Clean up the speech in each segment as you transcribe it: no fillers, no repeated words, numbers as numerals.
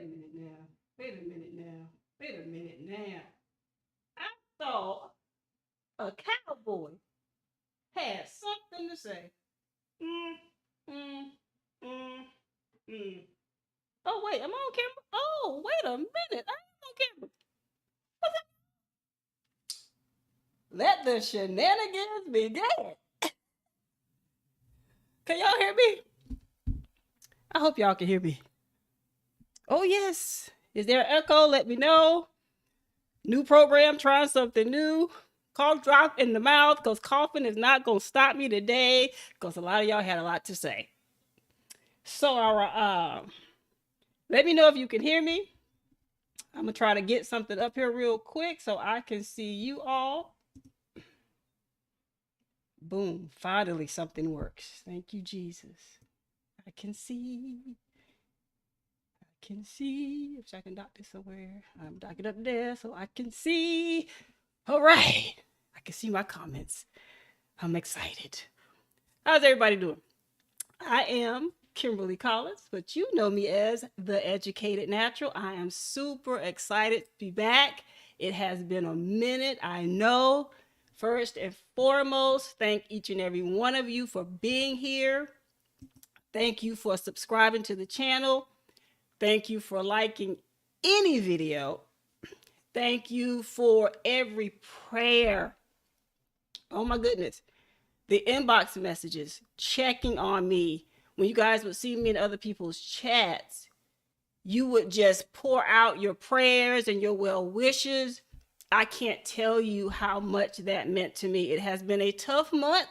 a minute now. Wait a minute now. Wait a minute now. I thought a cowboy had something to say. Mm, mm, mm, mm. Oh, wait, am I on camera? Oh, wait a minute. I am on camera. Let the shenanigans begin. Can y'all hear me? I hope y'all can hear me. Oh, yes. Is there an echo? Let me know. New program, trying something new. Cough drop in the mouth because coughing is not going to stop me today because a lot of y'all had a lot to say. So, let me know if you can hear me. I'm going to try to get something up here real quick so I can see you all. Boom. Finally, something works. Thank you, Jesus. I can see. If I can dock this somewhere. I'm docking up there so I can see. All right. I can see my comments. I'm excited. How's everybody doing? I am Kimberly Collins, but you know me as the Educated Natural. I am super excited to be back. It has been a minute, I know. First and foremost, thank each and every one of you for being here. Thank you for subscribing to the channel. Thank you for liking any video. Thank you for every prayer. Oh my goodness. The inbox messages, checking on me. When you guys would see me in other people's chats, you would just pour out your prayers and your well wishes. I can't tell you how much that meant to me. It has been a tough month,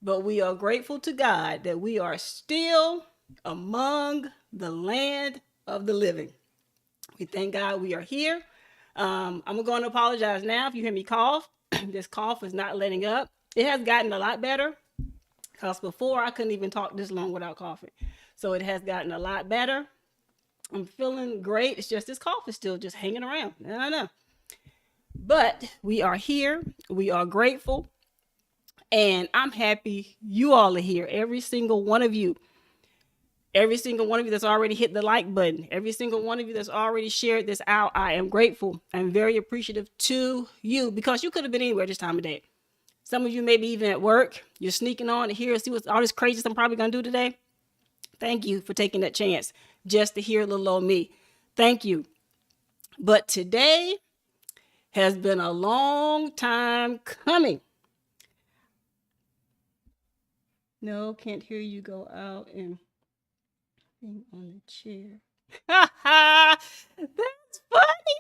but we are grateful to God that we are still among the land of the living. We thank God we are here. I'm going to apologize now if you hear me cough. This cough is not letting up. It has gotten a lot better because before I couldn't even talk this long without coughing. So it has gotten a lot better. I'm feeling great. It's just this cough is still just hanging around. I know. But we are here. We are grateful. And I'm happy you all are here. Every single one of you. Every single one of you that's already hit the like button. Every single one of you that's already shared this out. I am grateful. I'm very appreciative to you because you could have been anywhere this time of day. Some of you may be even at work. You're sneaking on to hear, see what all this crazy I'm probably going to do today. Thank you for taking that chance just to hear little old me. Thank you. But today has been a long time coming. No, can't hear you go out and thing on the chair. That's funny,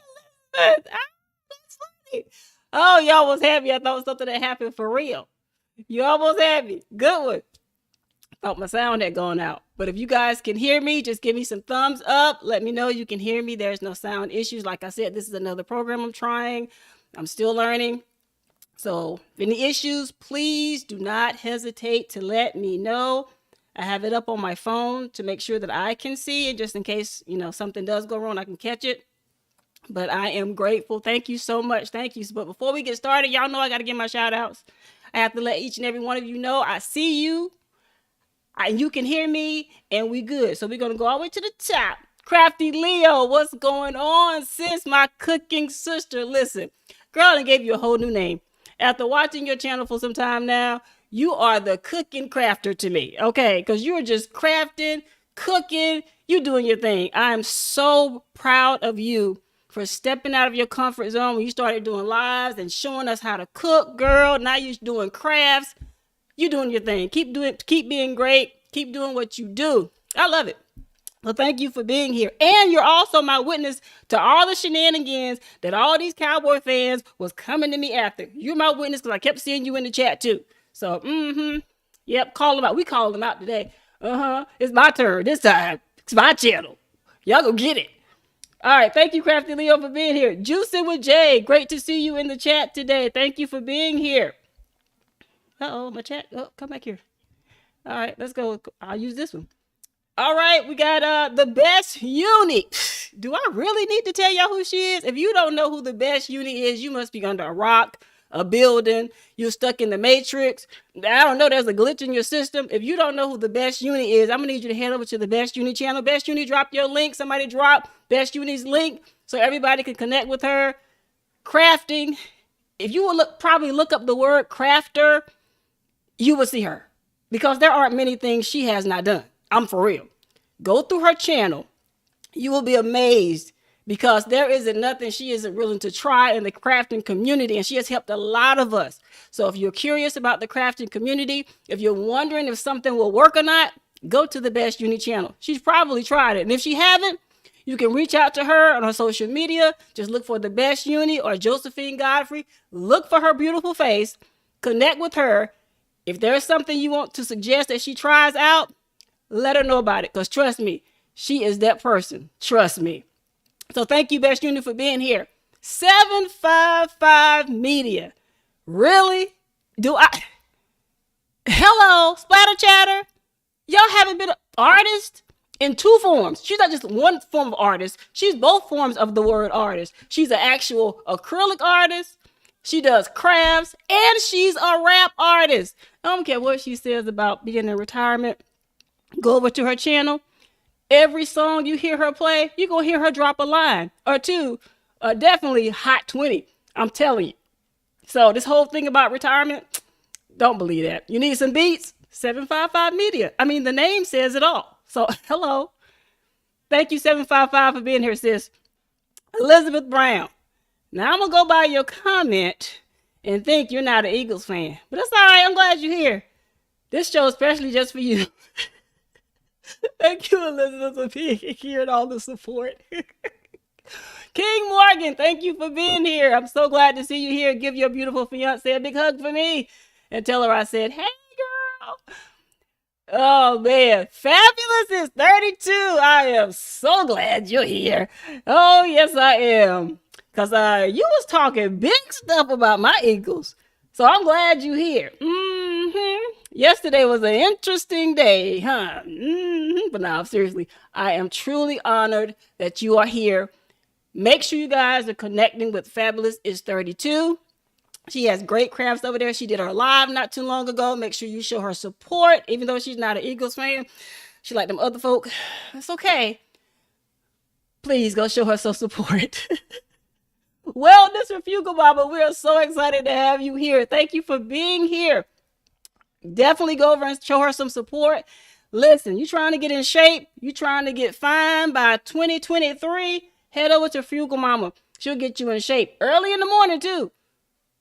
Elizabeth. That's funny. Oh, y'all was happy. I thought it was something that happened for real. You almost had me. Good one. Thought my sound had gone out. But if you guys can hear me, just give me some thumbs up. Let me know you can hear me. There's no sound issues. Like I said, this is another program I'm trying. I'm still learning. So if any issues, please do not hesitate to let me know. I have it up on my phone to make sure that I can see it just in case, something does go wrong, I can catch it. But I am grateful. Thank you so much. Thank you. But before we get started, y'all know I got to give my shout outs. I have to let each and every one of you know I see you. You can hear me and we good. So we're going to go all the way to the top. Crafty Leo, what's going on, sis? My cooking sister. Listen, girl, I gave you a whole new name. After watching your channel for some time now, you are the cooking crafter to me, okay? Because you are just crafting, cooking, you doing your thing. I am so proud of you for stepping out of your comfort zone when you started doing lives and showing us how to cook, girl. Now you're doing crafts. You doing your thing. Keep being great. Keep doing what you do. I love it. Well, thank you for being here. And you're also my witness to all the shenanigans that all these Cowboy fans was coming to me after. You're my witness because I kept seeing you in the chat too. So, yep, call them out. We called them out today. It's my turn this time. It's my channel. Y'all go get it. All right, thank you, Crafty Leo, for being here. Juicing with Jay, great to see you in the chat today. Thank you for being here. Uh-oh, my chat. Oh, come back here. All right, let's go. I'll use this one. All right, we got the best uni. Do I really need to tell y'all who she is? If you don't know who the best uni is, you must be under a rock. a building, you're stuck in the matrix. I don't know, there's a glitch in your system. If you don't know who the Best Uni is, I'm gonna need you to head over to the Best Uni channel. Best Uni, drop your link. Somebody drop Best Uni's link so everybody can connect with her. Crafting. If you will probably look up the word crafter, you will see her, because there aren't many things she has not done. I'm for real. Go through her channel. You will be amazed, because there isn't nothing she isn't willing to try in the crafting community, and she has helped a lot of us. So if you're curious about the crafting community, if you're wondering if something will work or not, go to the Best Uni channel. She's probably tried it, and if she haven't, you can reach out to her on her social media. Just look for the Best Uni or Josephine Godfrey. Look for her beautiful face. Connect with her. If there's something you want to suggest that she tries out, let her know about it, because trust me, she is that person. Trust me. So thank you, Best Uni, for being here. 755 Media. Really? Hello, Splatter Chatter. Y'all haven't been an artist in two forms. She's not just one form of artist. She's both forms of the word artist. She's an actual acrylic artist. She does crafts, and she's a rap artist. I don't care what she says about being in retirement. Go over to her channel. Every song you hear her play, you're going to hear her drop a line or two. Definitely hot 20. I'm telling you. So this whole thing about retirement, don't believe that. You need some beats? 755 Media. I mean, the name says it all. So, hello. Thank you, 755, for being here, sis. Elizabeth Brown. Now, I'm going to go by your comment and think you're not an Eagles fan. But that's all right. I'm glad you're here. This show is especially just for you. Thank you, Elizabeth, for being here and all the support. King Morgan, thank you for being here. I'm so glad to see you here. Give your beautiful fiance a big hug for me and tell her I said, hey, girl. Oh, man. Fabulous is 32. I am so glad you're here. Oh, yes, I am. Because you was talking big stuff about my Eagles. So I'm glad you're here. Yesterday was an interesting day, huh? But now, seriously, I am truly honored that you are here. Make sure you guys are connecting with Fabulous is 32. She has great crafts over there. She did her live not too long ago. Make sure you show her support, even though she's not an Eagles fan. She like them other folk. It's okay. Please go show her some support. Wellness Refugal Mama, we are so excited to have you here. Thank you for being here. Definitely go over and show her some support. Listen, you trying to get in shape, you trying to get fine by 2023, head over to Frugal Mama. She'll get you in shape early in the morning too.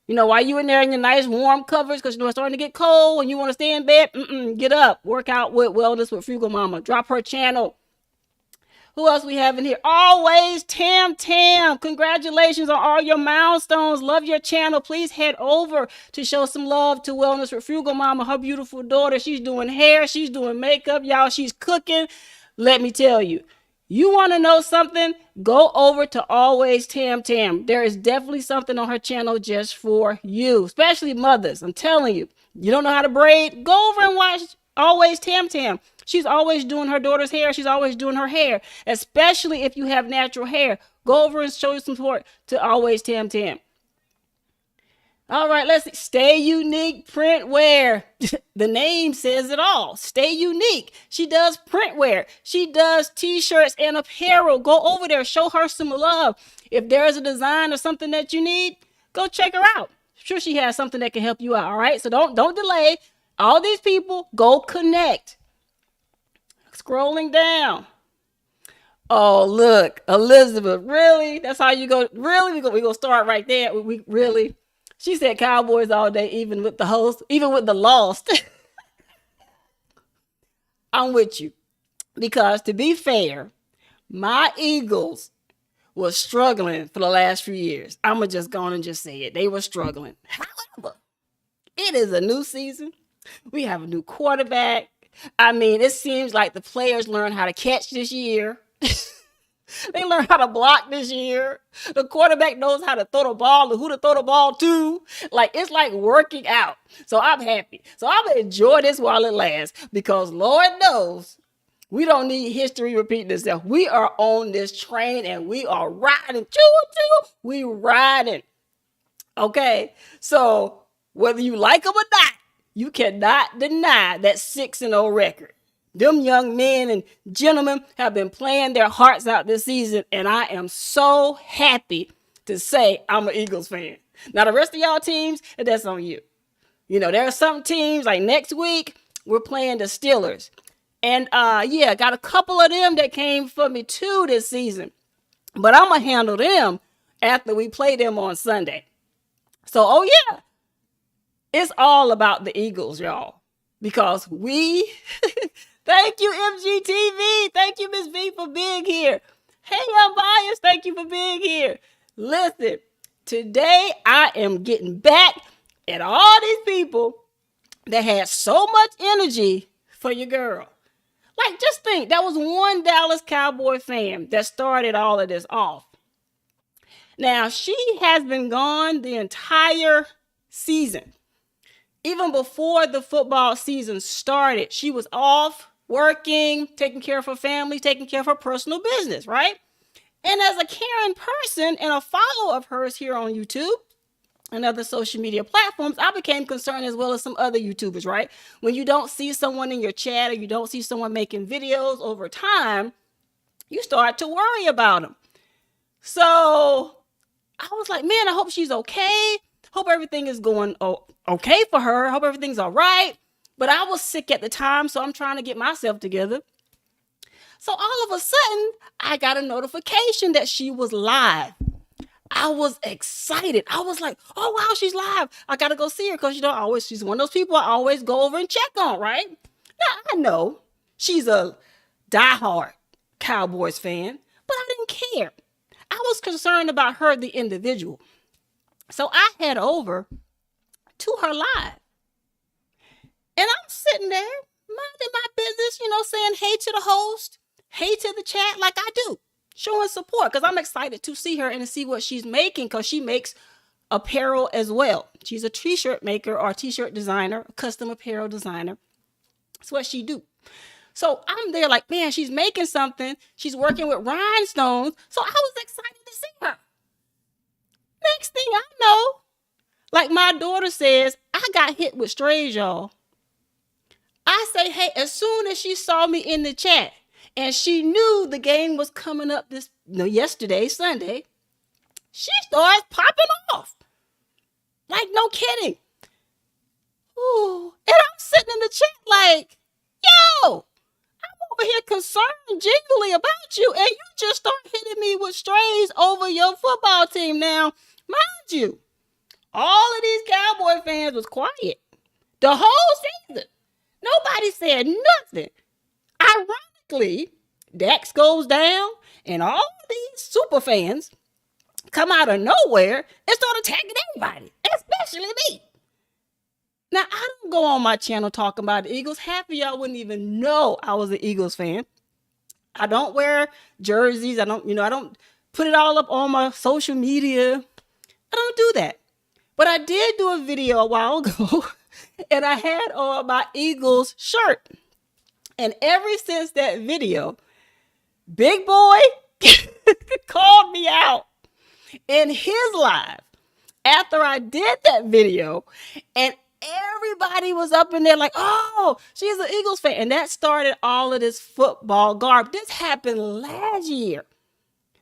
You know, while you in there in your nice warm covers, because you know it's starting to get cold and you want to stay in bed, get up, work out with Wellness with Frugal Mama. Drop her channel. Who else we have in here? Always Tam. Congratulations on all your milestones. Love your channel. Please head over to show some love to Wellness with Frugal Mama, her beautiful daughter. She's doing hair. She's doing makeup. Y'all, she's cooking. Let me tell you. You want to know something? Go over to Always Tam. There is definitely something on her channel just for you, especially mothers. I'm telling you. You don't know how to braid? Go over and watch Always Tam. She's always doing her daughter's hair. She's always doing her hair, especially if you have natural hair. Go over and show you some support to Always Tam. All right, let's see. Stay Unique Printwear. The name says it all. Stay Unique. She does printwear. She does t-shirts and apparel. Go over there. Show her some love. If there's a design or something that you need, go check her out. I'm sure she has something that can help you out, all right? So don't delay. All these people, go connect. Scrolling down. Oh, look. Elizabeth, really? That's how you go? Really? We're going to start right there. We really? She said Cowboys all day, even with the host, even with the lost. I'm with you. Because to be fair, my Eagles was struggling for the last few years. I'm going to just go on and just say it. They were struggling. However, it is a new season. We have a new quarterback. I mean, it seems like the players learned how to catch this year. They learned how to block this year. The quarterback knows how to throw the ball and who to throw the ball to. Like, it's like working out. So I'm happy. So I'm going to enjoy this while it lasts, because Lord knows we don't need history repeating itself. We are on this train and we are riding. Choo-choo. We riding. Okay. So whether you like them or not, you cannot deny that 6-0 record. Them young men and gentlemen have been playing their hearts out this season, and I am so happy to say I'm an Eagles fan. Now, the rest of y'all teams, that's on you. You know, there are some teams, like next week, we're playing the Steelers. And yeah, got a couple of them that came for me too this season. But I'm going to handle them after we play them on Sunday. So, oh yeah, it's all about the Eagles, y'all. Because we, thank you, MGTV. Thank you, Miss V, for being here. Hey, Unbiased, thank you for being here. Listen, today I am getting back at all these people that had so much energy for your girl. Like, just think, that was one Dallas Cowboy fan that started all of this off. Now, she has been gone the entire season. Even before the football season started, she was off working, taking care of her family, taking care of her personal business, right? And as a caring person and a follower of hers here on YouTube and other social media platforms, I became concerned, as well as some other YouTubers, right? When you don't see someone in your chat or you don't see someone making videos over time, you start to worry about them. So I was like, man, I hope she's okay. Hope everything is going okay for her. Hope everything's all right. But I was sick at the time, so I'm trying to get myself together. So all of a sudden, I got a notification that she was live. I was excited. I was like, oh, wow, she's live. I got to go see her because, she's one of those people I always go over and check on, right? Now, I know she's a diehard Cowboys fan, but I didn't care. I was concerned about her, the individual. So I head over to her live. And I'm sitting there, minding my business, saying hey to the host, hey to the chat like I do, showing support because I'm excited to see her and to see what she's making because she makes apparel as well. She's a t-shirt maker or t-shirt designer, a custom apparel designer. That's what she do. So I'm there like, man, she's making something. She's working with rhinestones. So I was excited to see her. Next thing I know, like my daughter says, I got hit with strays, y'all. I say, hey, as soon as she saw me in the chat and she knew the game was coming up yesterday, Sunday, she starts popping off. Like, no kidding. Ooh. And I'm sitting in the chat like, yo, I'm over here concerned genuinely about you, and you just start hitting me with strays over your football team. Now, mind you, all of these Cowboy fans was quiet the whole season. Nobody said nothing. Ironically, Dax goes down, and all these super fans come out of nowhere and start attacking everybody, especially me. Now, I don't go on my channel talking about the Eagles. Half of y'all wouldn't even know I was an Eagles fan. I don't wear jerseys. I don't put it all up on my social media. I don't do that. But I did do a video a while ago, and I had on my Eagles shirt. And ever since that video, Big Boy called me out in his live after I did that video, and everybody was up in there like, oh, she's an Eagles fan. And that started all of this football garbage. This happened last year,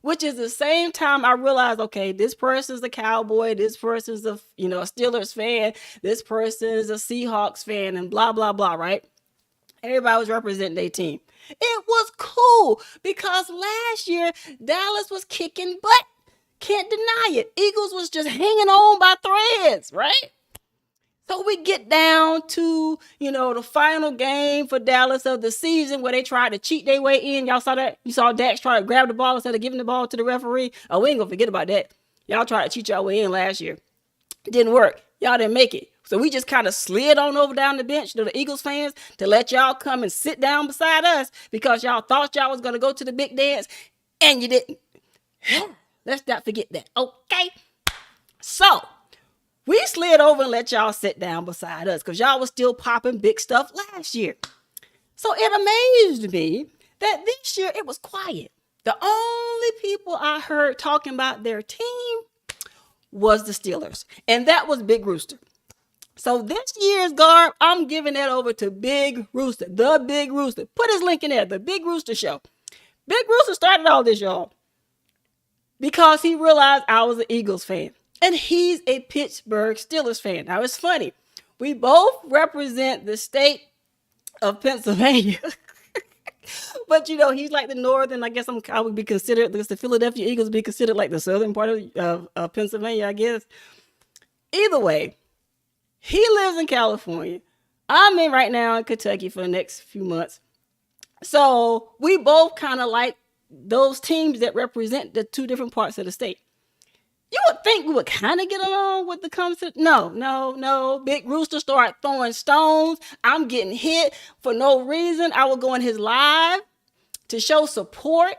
which is the same time I realized, okay, this person's a Cowboy, this person's a Steelers fan, this person is a Seahawks fan, and blah, blah, blah, right? Everybody was representing their team. It was cool because last year, Dallas was kicking butt. Can't deny it. Eagles was just hanging on by threads, right? So we get down to, the final game for Dallas of the season where they tried to cheat their way in. Y'all saw that? You saw Dax try to grab the ball instead of giving the ball to the referee. Oh, we ain't gonna forget about that. Y'all tried to cheat y'all way in last year. It didn't work. Y'all didn't make it. So we just kind of slid on over down the bench to the Eagles fans to let y'all come and sit down beside us because y'all thought y'all was going to go to the big dance and you didn't. Let's not forget that. Okay. So we slid over and let y'all sit down beside us because y'all was still popping big stuff last year. So it amazed me that this year it was quiet. The only people I heard talking about their team was the Steelers, and that was Big Rooster. So this year's garb, I'm giving that over to Big Rooster, the Big Rooster. Put his link in there, the Big Rooster Show. Big Rooster started all this, y'all, because he realized I was an Eagles fan, and he's a Pittsburgh Steelers fan. Now, it's funny. We both represent the state of Pennsylvania. But, he's like the northern, I guess I would be considered, because the Philadelphia Eagles be considered like the southern part of Pennsylvania, I guess. Either way, he lives in California. I'm in right now in Kentucky for the next few months. So we both kind of like those teams that represent the two different parts of the state. You would think we would kind of get along with the concept. No. Big Rooster started throwing stones. I'm getting hit for no reason. I would go in his live to show support,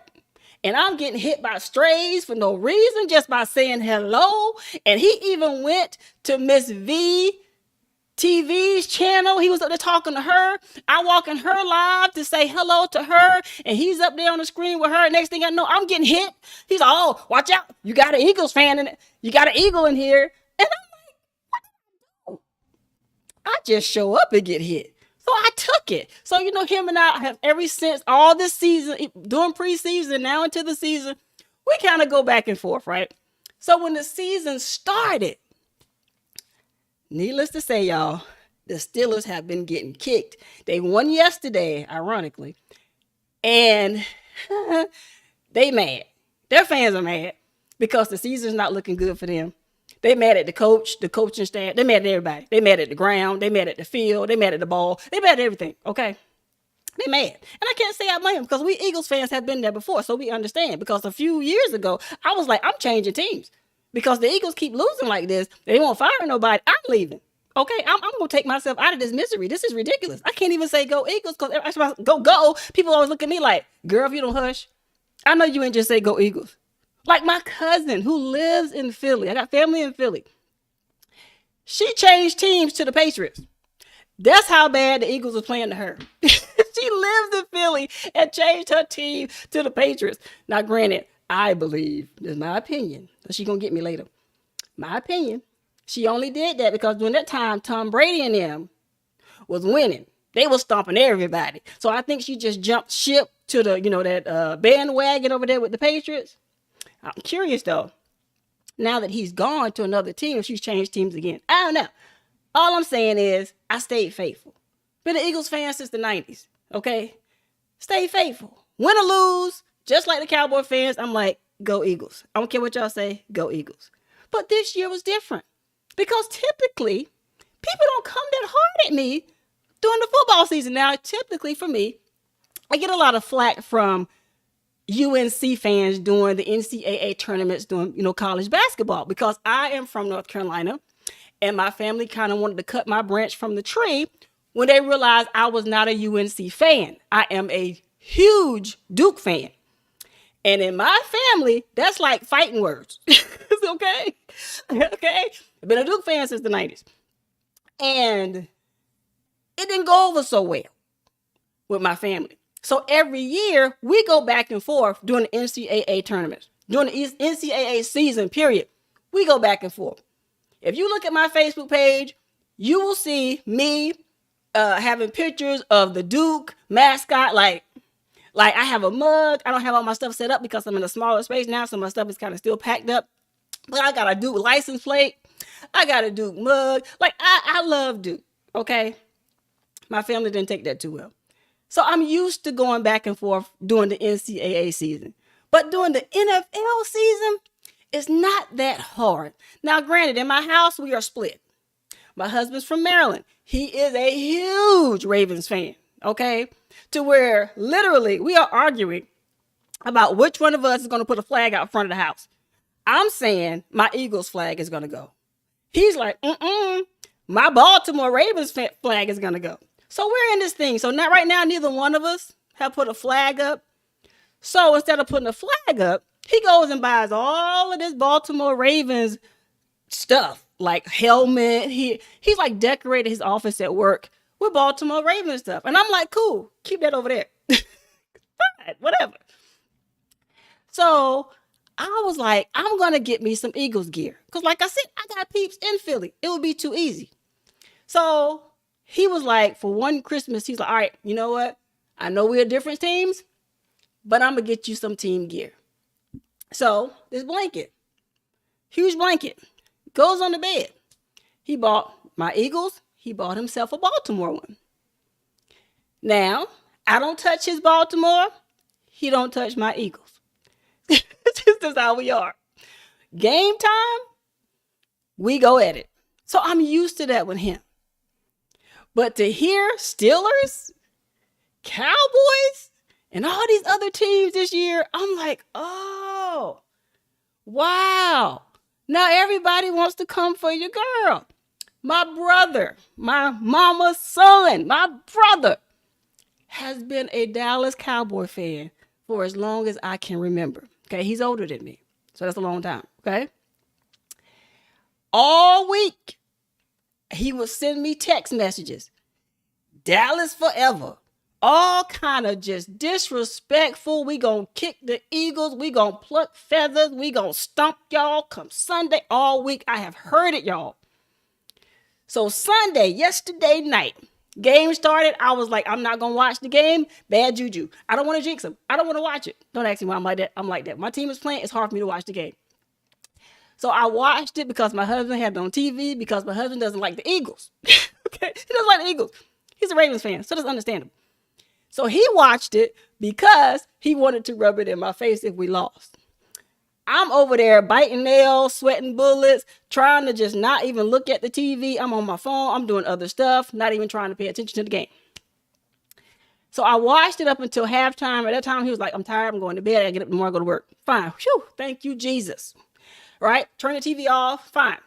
and I'm getting hit by strays for no reason, just by saying hello. And he even went to Miss V TV's channel. He was up there talking to her. I walk in her live to say hello to her, and he's up there on the screen with her. Next thing I know, I'm getting hit. He's like, oh, watch out. You got an Eagles fan in it. You got an Eagle in here. And I'm like, I just show up and get hit. So I took it. So, him and I have ever since all this season, during preseason, now into the season, we kind of go back and forth, right? So when the season started, needless to say, y'all, the Steelers have been getting kicked. They won yesterday, ironically, and they mad. Their fans are mad because the season's not looking good for them. They mad at the coach, the coaching staff. They mad at everybody. They mad at the ground. They mad at the field. They mad at the ball. They mad at everything, okay? They mad. And I can't say I blame them because we Eagles fans have been there before, so we understand. Because a few years ago, I was like, I'm changing teams. Because the Eagles keep losing like this. They won't fire nobody. I'm leaving. Okay, I'm going to take myself out of this misery. This is ridiculous. I can't even say go Eagles because every time I go. People always look at me like, girl, if you don't hush, I know you ain't just say go Eagles. Like my cousin who lives in Philly. I got family in Philly. She changed teams to the Patriots. That's how bad the Eagles was playing to her. She lives in Philly and changed her team to the Patriots. Now, granted, I believe, this is my opinion, so she's going to get me later. My opinion, she only did that because during that time, Tom Brady and them was winning. They was stomping everybody. So I think she just jumped ship to the, that bandwagon over there with the Patriots. I'm curious, though, now that he's gone to another team, she's changed teams again. I don't know. All I'm saying is I stayed faithful. Been an Eagles fan since the 90s, okay? Stay faithful. Win or lose, just like the Cowboy fans, I'm like, go Eagles. I don't care what y'all say, go Eagles. But this year was different because typically people don't come that hard at me during the football season. Now, typically for me, I get a lot of flack from UNC fans during the NCAA tournaments during, college basketball because I am from North Carolina and my family kind of wanted to cut my branch from the tree when they realized I was not a UNC fan. I am a huge Duke fan. And in my family, that's like fighting words. Okay? Okay? I've been a Duke fan since the 90s. And it didn't go over so well with my family. So every year, we go back and forth during the NCAA tournaments. During the NCAA season, period. We go back and forth. If you look at my Facebook page, you will see me having pictures of the Duke mascot. Like I have a mug. I don't have all my stuff set up because I'm in a smaller space now, so my stuff is kind of still packed up. But I got a Duke license plate. I got a Duke mug. Like, I love Duke, okay? My family didn't take that too well. So I'm used to going back and forth during the NCAA season. But during the NFL season, it's not that hard. Now, granted, in my house, we are split. My husband's from Maryland. He is a huge Ravens fan, okay? To where literally we are arguing about which one of us is going to put a flag out front of the house. I'm saying my Eagles flag is going to go. He's like, my Baltimore Ravens flag is going to go. So we're in this thing. So now, right now, neither one of us have put a flag up. So instead of putting a flag up, he goes and buys all of this Baltimore Ravens stuff, like helmet. He's like decorated his office at work with Baltimore Ravens stuff. And I'm like, cool, keep that over there. All right, whatever. So I was like, I'm going to get me some Eagles gear. Because, like I said, I got peeps in Philly. It would be too easy. So he was like, for one Christmas, he's like, all right, you know what? I know we're different teams, but I'm going to get you some team gear. So this blanket, huge blanket, goes on the bed. He bought my Eagles. He bought himself a Baltimore one. Now, I don't touch his Baltimore. He don't touch my Eagles. This is how we are. Game time, we go at it. So I'm used to that with him. But to hear Steelers, Cowboys, and all these other teams this year, I'm like, oh, wow. Now everybody wants to come for your girl. My brother, my mama's son, my brother has been a Dallas Cowboy fan for as long as I can remember. Okay, he's older than me, so that's a long time. Okay, all week he would send me text messages. Dallas forever. All kind of just disrespectful. We gonna kick the Eagles. We gonna pluck feathers. We gonna stomp y'all come Sunday. All week I have heard it, y'all. So Sunday, yesterday night, game started. I was like, I'm not gonna watch the game. Bad juju. I don't want to jinx them. I don't want to watch it. Don't ask me why I'm like that. I'm like that. My team is playing. It's hard for me to watch the game. So I watched it because my husband had it on TV, because my husband doesn't like the Eagles. Okay, he doesn't like the Eagles. He's a Ravens fan, so that's understandable. So he watched it because he wanted to rub it in my face if we lost. I'm over there biting nails, sweating bullets, trying to just not even look at the TV. I'm on my phone. I'm doing other stuff, not even trying to pay attention to the game. So I watched it up until halftime. At that time, he was like, I'm tired. I'm going to bed. I get up tomorrow, go to work. Fine. Whew, thank you, Jesus. Right? Turn the TV off. Fine.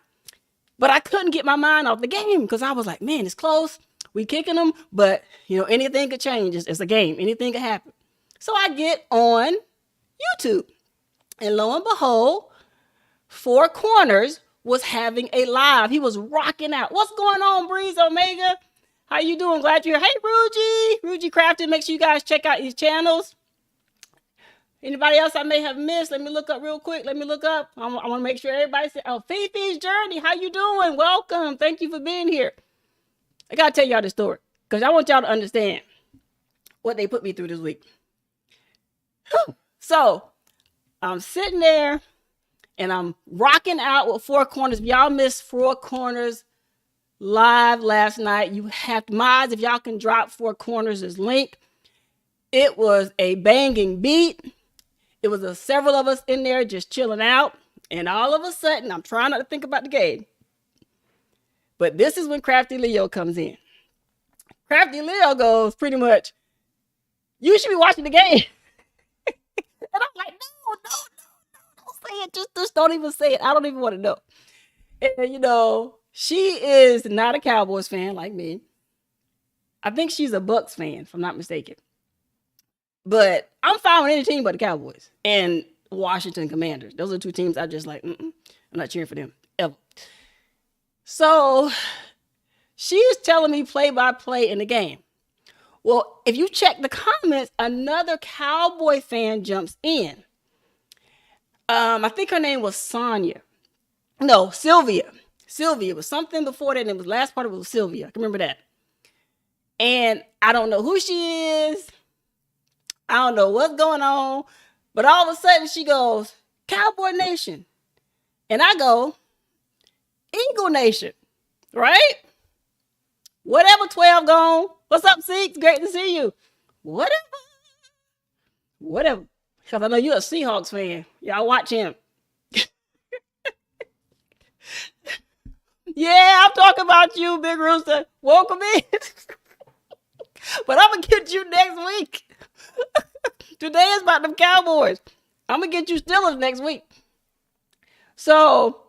But I couldn't get my mind off the game because I was like, man, it's close. We kicking them, but anything could change. It's a game. Anything could happen. So I get on YouTube, and lo and behold, Four Corners was having a live. He was rocking out. What's going on, Breeze Omega? How you doing? Glad you're here. Hey, Rugy Crafted. Make sure you guys check out these channels. Anybody else I may have missed? Let me look up real quick. I want to make sure everybody says, oh, Fifi's Journey. How you doing? Welcome. Thank you for being here. I got to tell y'all the story because I want y'all to understand what they put me through this week. So I'm sitting there and I'm rocking out with Four Corners. If y'all missed Four Corners live last night, you have mods. If y'all can drop Four Corners' link. It was a banging beat. It was several of us in there just chilling out. And all of a sudden, I'm trying not to think about the game. But this is when Crafty Leo comes in. Crafty Leo goes pretty much, you should be watching the game. And I'm like, no, don't say it. Just don't even say it. I don't even want to know. And she is not a Cowboys fan like me. I think she's a Bucks fan, if I'm not mistaken. But I'm fine with any team but the Cowboys and Washington Commanders. Those are two teams I just like, I'm not cheering for them ever. So she's telling me play-by-play in the game. Well, if you check the comments, another Cowboy fan jumps in. I think her name was Sonia. No, Sylvia. Sylvia was something before that, and it was last part of it was Sylvia. I can remember that. And I don't know who she is. I don't know what's going on. But all of a sudden she goes, Cowboy Nation. And I go, Eagle Nation. Right? Whatever, 12 gone. What's up, Seeks? Great to see you. Whatever. Because I know you're a Seahawks fan. Y'all watch him. Yeah, I'm talking about you, Big Rooster. Welcome in. But I'm going to get you next week. Today is about them Cowboys. I'm going to get you Steelers next week. So,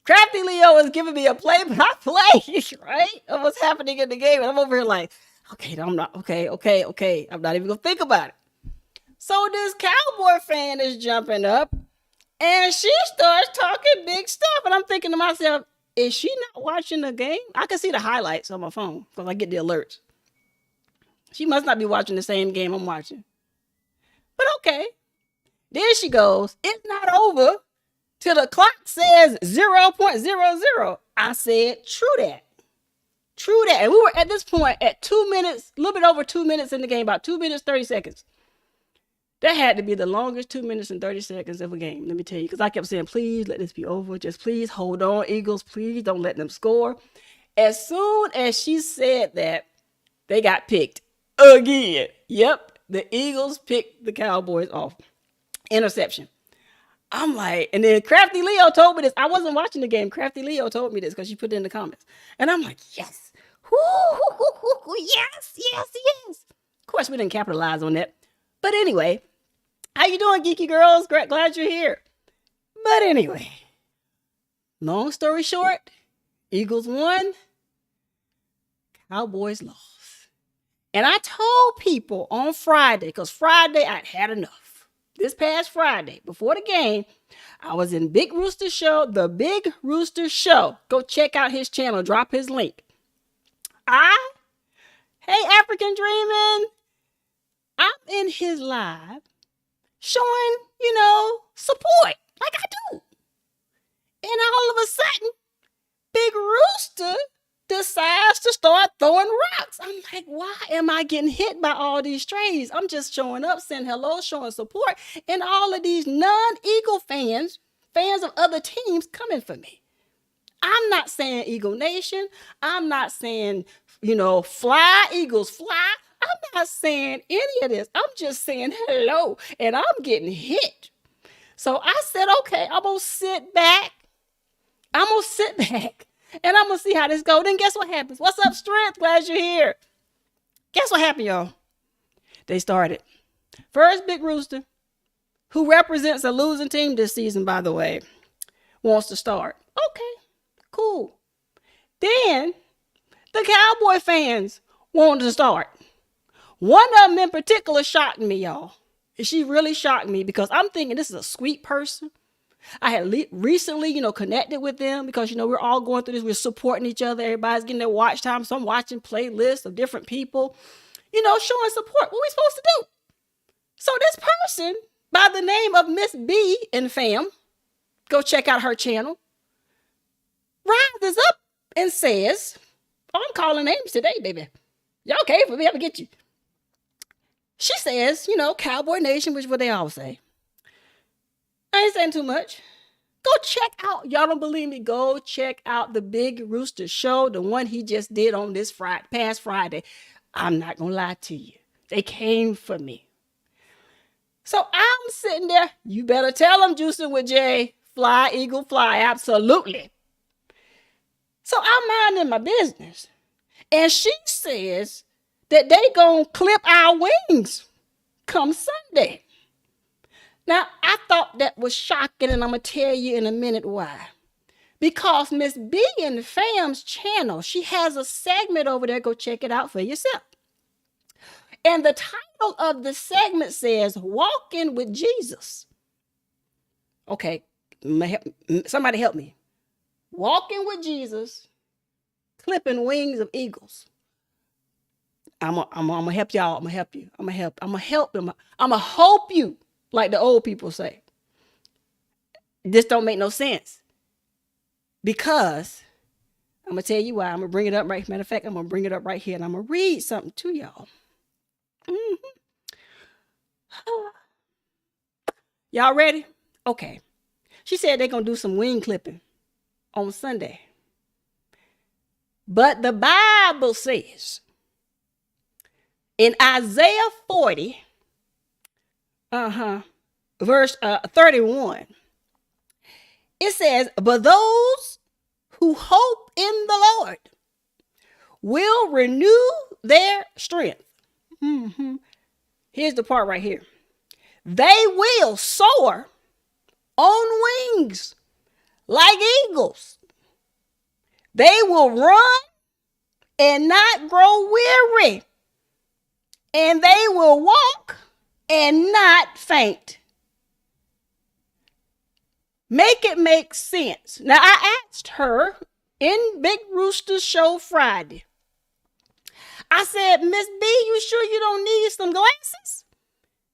Crafty Leo is giving me a play-by-play, right? Of what's happening in the game. And I'm over here like, okay. I'm not even going to think about it. So this Cowboy fan is jumping up and she starts talking big stuff. And I'm thinking to myself, is she not watching the game? I can see the highlights on my phone because I get the alerts. She must not be watching the same game I'm watching. But okay. Then she goes, it's not over till the clock says 0.00. I said, true that. True that. And we were at this point at 2 minutes, a little bit over 2 minutes in the game, about 2 minutes, 30 seconds. That had to be the longest 2 minutes and 30 seconds of a game, let me tell you. Because I kept saying, please let this be over. Just please hold on, Eagles. Please don't let them score. As soon as she said that, they got picked again. Yep, the Eagles picked the Cowboys off. Interception. I'm like, and then Crafty Leo told me this. I wasn't watching the game. Crafty Leo told me this because she put it in the comments. And I'm like, yes. Yes, yes, yes. Of course, we didn't capitalize on that. But anyway, how you doing, geeky girls? Glad you're here. But anyway, long story short, Eagles won, Cowboys lost. And I told people on Friday, because Friday I'd had enough. This past Friday, before the game, I was in Big Rooster Show, the Big Rooster Show. Go check out his channel, drop his link. Hey, African Dreaming, I'm in his live showing, support like I do. And all of a sudden, Big Rooster decides to start throwing rocks. I'm like, why am I getting hit by all these strays? I'm just showing up, saying hello, showing support, and all of these non-Eagle fans of other teams coming for me. I'm not saying Eagle Nation. I'm not saying, fly, Eagles fly. I'm not saying any of this. I'm just saying hello, and I'm getting hit. So I said, okay, I'm going to sit back. And I'm going to see how this goes. Then guess what happens? What's up, Strength? Glad you're here. Guess what happened, y'all? They started. First, Big Rooster, who represents a losing team this season, by the way, wants to start. Okay, cool. Then the Cowboy fans wanted to start. One of them in particular shocked me, y'all. She really shocked me because I'm thinking this is a sweet person. I had recently, connected with them because, we're all going through this. We're supporting each other. Everybody's getting their watch time. So I'm watching playlists of different people, showing support. What are we supposed to do? So this person by the name of Miss B and fam, go check out her channel, rises up and says, oh, I'm calling names today, baby. Y'all came for me. I'm going to get you. She says, Cowboy Nation, which is what they all say. I ain't saying too much. Go check out, y'all don't believe me, go check out the Big Rooster Show, the one he just did on this past Friday. I'm not going to lie to you. They came for me. So I'm sitting there. You better tell them, Juicing with Jay. Fly, Eagle, fly. Absolutely. So I'm minding my business. And she says that they going to clip our wings come Sunday. Now, I thought that was shocking, and I'm going to tell you in a minute why. Because Miss B and Fam's channel, she has a segment over there. Go check it out for yourself. And the title of the segment says, Walking with Jesus. Okay, somebody help me. Walking with Jesus, clipping wings of eagles. I'm gonna help y'all. I'm gonna help them. I'm gonna hope you, like the old people say. This don't make no sense. Because I'm gonna tell you why. I'm gonna bring it up right. Matter of fact, I'm gonna bring it up right here, and I'm gonna read something to y'all. Y'all ready? Okay. She said they're gonna do some wing clipping on Sunday. But the Bible says in Isaiah 40, verse 31, it says, but those who hope in the Lord will renew their strength. Here's the part right here. They will soar on wings like eagles. They will run and not grow weary. And they will walk and not faint. Make it make sense. Now, I asked her in Big Rooster Show Friday. I said, Miss B, you sure you don't need some glasses?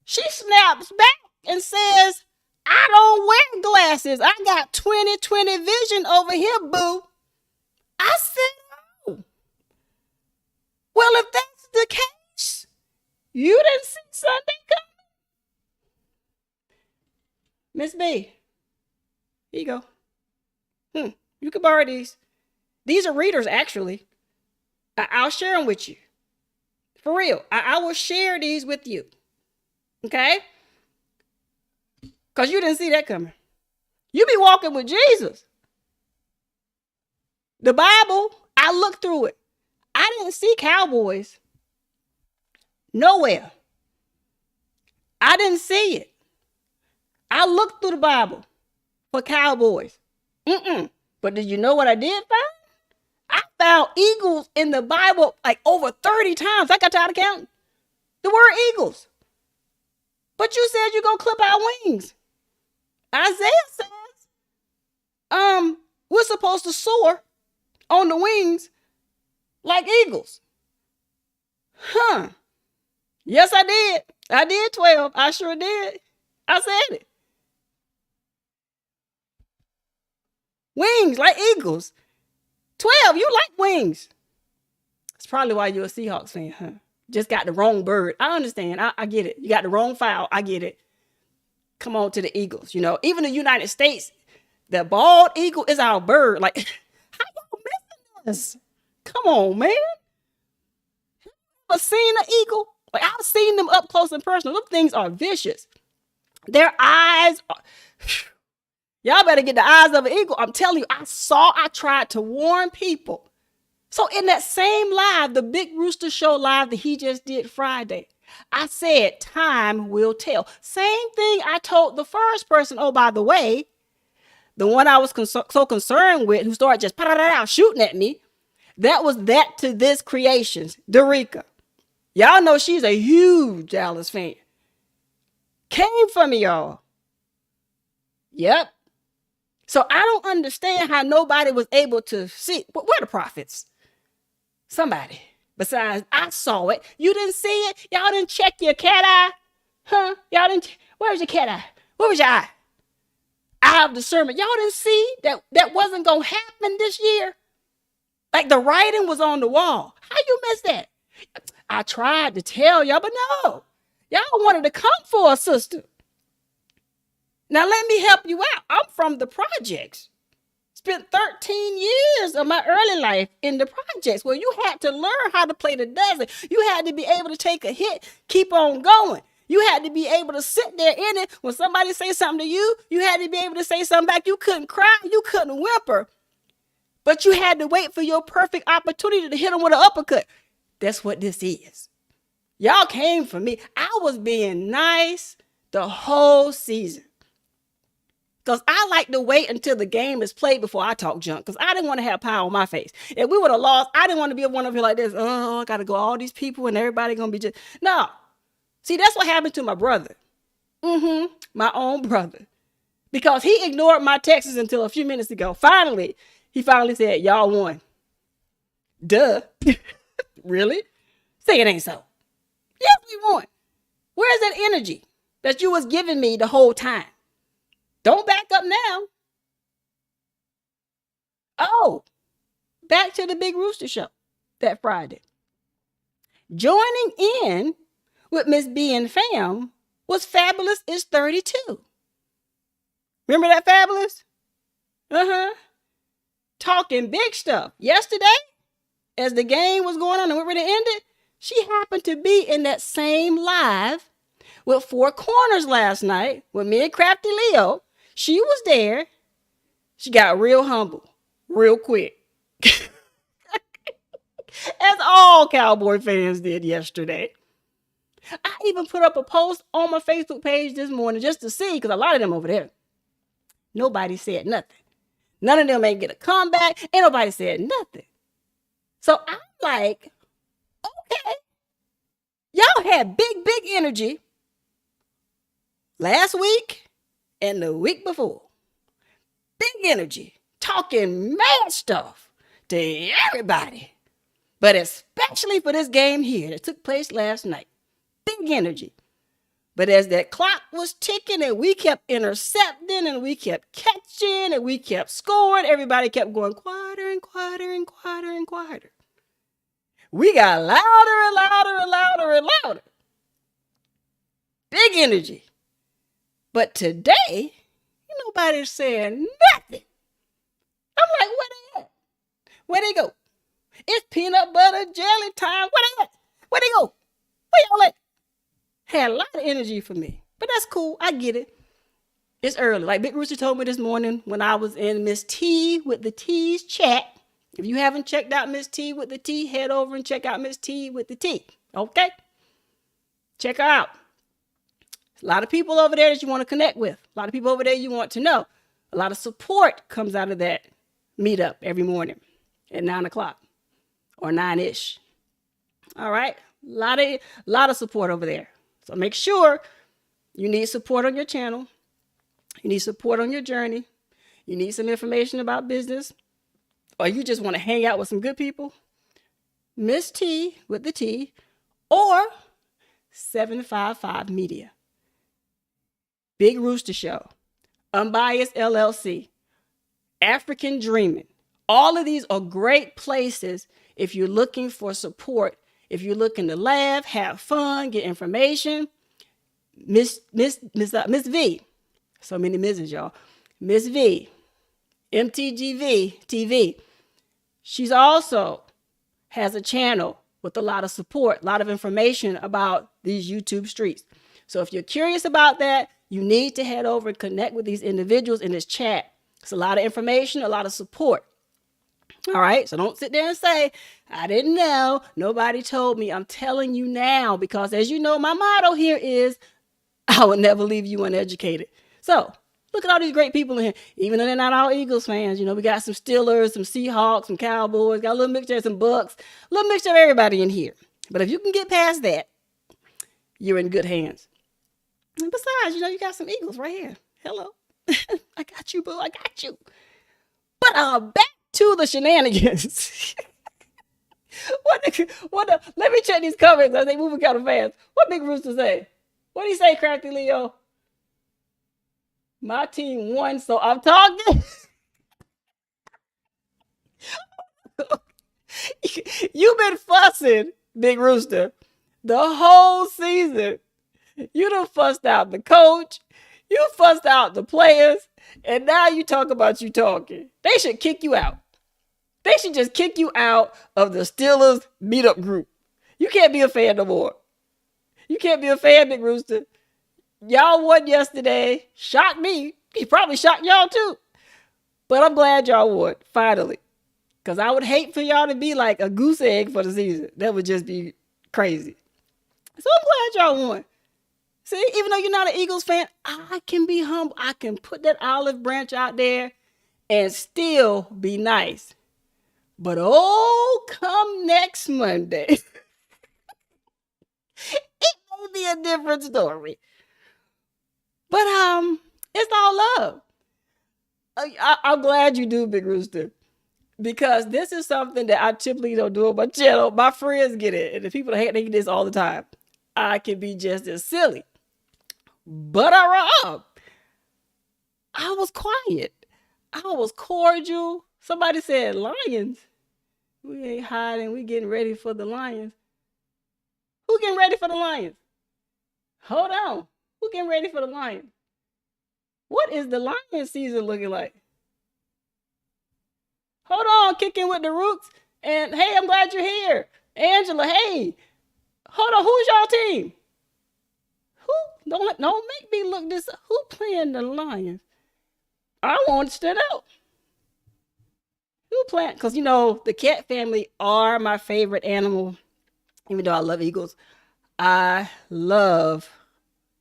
She snaps back and says, I don't wear glasses. I got 20/20 vision over here, boo. I said, oh. Well, if that's the case, you didn't see Sunday coming. Miss B, here you go. You can borrow these. These are readers, actually. I'll share them with you. For real. I will share these with you. Okay? Because you didn't see that coming. You be walking with Jesus. The Bible, I looked through it. I didn't see cowboys nowhere. I didn't see it. I looked through the Bible for cowboys. But did you know what I did find? I found eagles in the Bible like over 30 times. I got tired of counting the word eagles. But you said you're going to clip our wings. Isaiah says, we're supposed to soar on the wings like eagles. Yes, I did. I did 12. I sure did. I said it. Wings like eagles. 12, you like wings. That's probably why you're a Seahawks fan, huh? Just got the wrong bird. I understand. I get it. You got the wrong fowl. I get it. Come on to the Eagles. You know, even the United States, the bald eagle is our bird. Like, how y'all missing this? Come on, man. Have you ever seen an eagle? Like, I've seen them up close and personal. Those things are vicious. Their eyes are... Y'all better get the eyes of an eagle. I'm telling you, I tried to warn people. So in that same live, the Big Rooster Show live that he just did Friday, I said, time will tell. Same thing I told the first person. Oh, by the way, the one I was so concerned with who started just shooting at me, that was that to this creations, Derica. Y'all know she's a huge Dallas fan. Came for me, y'all. Yep. So I don't understand how nobody was able to see. Where the prophets? Somebody. Besides, I saw it. You didn't see it? Y'all didn't check your cat eye? Huh? Y'all didn't? Where's your cat eye? Where was your eye? Eye of discernment. Y'all didn't see that wasn't going to happen this year? Like the writing was on the wall. How you missed that? I tried to tell y'all, but no. Y'all wanted to come for a sister. Now, let me help you out. I'm from the projects. Spent 13 years of my early life in the projects where you had to learn how to play the dozen. You had to be able to take a hit, keep on going. You had to be able to sit there in it. When somebody say something to you, you had to be able to say something back. You couldn't cry. You couldn't whimper. But you had to wait for your perfect opportunity to hit them with an uppercut. That's what this is. Y'all came for me. I was being nice the whole season. Because I like to wait until the game is played before I talk junk. Because I didn't want to have power on my face. If we would have lost, I didn't want to be one of you like this. Oh, I got to go all these people and everybody going to be just... No. See, that's what happened to my brother. My own brother. Because he ignored my texts until a few minutes ago. He finally said, y'all won. Duh. Really? Say it ain't so. Yes, we won. Where's that energy that you was giving me the whole time? Don't back up now. Oh, back to the Big Rooster Show that Friday. Joining in with Miss B and fam was Fabulous is 32. Remember that Fabulous? Talking big stuff. Yesterday, as the game was going on and we were ready to end it, she happened to be in that same live with Four Corners last night with me and Crafty Leo. She was there. She got real humble, real quick. As all Cowboy fans did yesterday. I even put up a post on my Facebook page this morning just to see, because a lot of them over there, nobody said nothing. None of them ain't get a comeback. Ain't nobody said nothing. So I'm like, okay. Y'all had big energy last week and the week before. Big energy. Talking mad stuff to everybody. But especially for this game here that took place last night. Big energy. But as that clock was ticking and we kept intercepting and we kept catching and we kept scoring, everybody kept going quieter and quieter and quieter and quieter. We got louder and louder and louder and louder. Big energy. But today, nobody's saying nothing. I'm like, where they at? Where they go? It's peanut butter jelly time. Where they at? Where they go? Where y'all at? Had a lot of energy for me. But that's cool. I get it. It's early. Like Big Rooster told me this morning when I was in Miss T with the T's chat. If you haven't checked out Miss T with the T, head over and check out Miss T with the T. Okay? Check her out. A lot of people over there that you want to connect with. A lot of people over there you want to know. A lot of support comes out of that meetup every morning at 9 o'clock or 9-ish. All right? A lot of support over there. So make sure you need support on your channel. You need support on your journey. You need some information about business. Or you just want to hang out with some good people. Miss T with the T or 755 Media. Big Rooster Show, Unbiased LLC, African Dreaming. All of these are great places if you're looking for support. If you're looking to laugh, have fun, get information. Miss V. So many Mrs. y'all. Miss V. MTGV TV. She's also has a channel with a lot of support, a lot of information about these YouTube streets. So if you're curious about that, you need to head over and connect with these individuals in this chat. It's a lot of information, a lot of support. All right. So don't sit there and say, I didn't know. Nobody told me. I'm telling you now, because as you know, my motto here is I will never leave you uneducated. So look at all these great people in here. Even though they're not all Eagles fans, we got some Steelers, some Seahawks, some Cowboys, got a little mixture of some Bucks, a little mixture of everybody in here. But if you can get past that, you're in good hands. And besides, you got some Eagles right here. Hello. I got you, boo. I got you. But back to the shenanigans. Let me check these comments as they moving kind of fast. What Big Rooster say? What did he say, Crafty Leo? My team won, so I'm talking. You've been fussing, Big Rooster, the whole season. You done fussed out the coach. You fussed out the players. And now you talk about you talking. They should kick you out. They should just kick you out of the Steelers meetup group. You can't be a fan no more. You can't be a fan, Big Rooster. Y'all won yesterday. Shocked me. He probably shocked y'all too. But I'm glad y'all won, finally. Because I would hate for y'all to be like a goose egg for the season. That would just be crazy. So I'm glad y'all won. See, even though you're not an Eagles fan, I can be humble. I can put that olive branch out there and still be nice. But come next Monday, it may be a different story. But it's all love. I'm glad you do, Big Rooster, because this is something that I typically don't do on my channel. My friends get it, and the people that hate, they get this all the time. I can be just as silly. But I was quiet. I was cordial. Somebody said Lions. We ain't hiding. We getting ready for the Lions. Who getting ready for the Lions? Hold on. Who getting ready for the Lions? What is the Lions season looking like? Hold on. Kicking with the Rooks. And hey, I'm glad you're here. Angela, hey. Hold on. Who's y'all team? Who? Don't make me look this up. Who playing the Lions? I want to know. Who playing? Because, the cat family are my favorite animal. Even though I love eagles. I love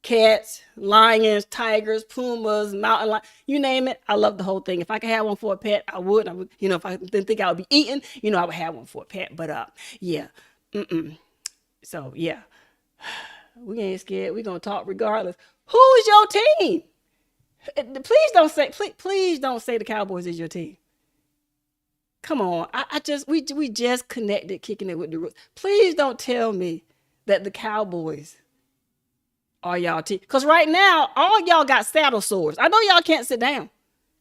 cats, lions, tigers, pumas, mountain lions. You name it. I love the whole thing. If I could have one for a pet, I would. If I didn't think I would be eaten, I would have one for a pet. But, yeah. So, yeah. We ain't scared. We're going to talk regardless. Who's your team? Please don't say the Cowboys is your team. Come on. We just connected kicking it with the Roots. Please don't tell me that the Cowboys Are y'all because right now, all y'all got saddle sores. I know y'all can't sit down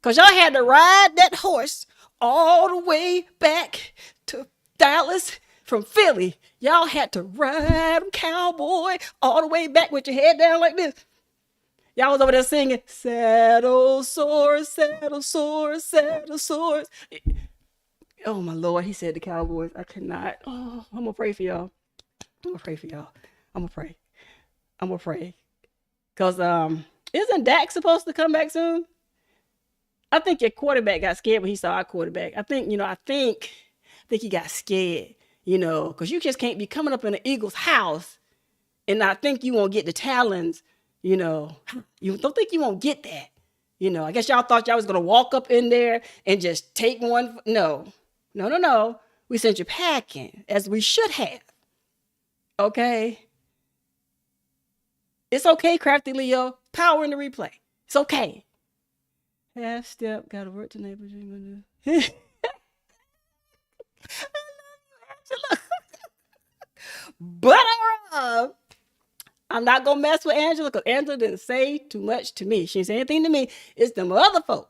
because y'all had to ride that horse all the way back to Dallas from Philly. Y'all had to ride them cowboy all the way back with your head down like this. Y'all was over there singing saddle sores, saddle sores, saddle sores. Oh my Lord, he said the Cowboys. I cannot. Oh, I'm gonna pray for y'all. I'm gonna pray for y'all. I'm gonna pray. I'm gonna pray. Cause isn't Dak supposed to come back soon? I think your quarterback got scared when he saw our quarterback. I think he got scared, because you just can't be coming up in the Eagles' house and I think you won't get the talons, you don't think you won't get that. I guess y'all thought y'all was gonna walk up in there and just take one. No. We sent you packing as we should have. Okay. It's okay, Crafty Leo. Power in the replay. It's okay. Half step, gotta work to neighbors. But I'm not gonna mess with Angela because Angela didn't say too much to me. She didn't say anything to me. It's them other folk.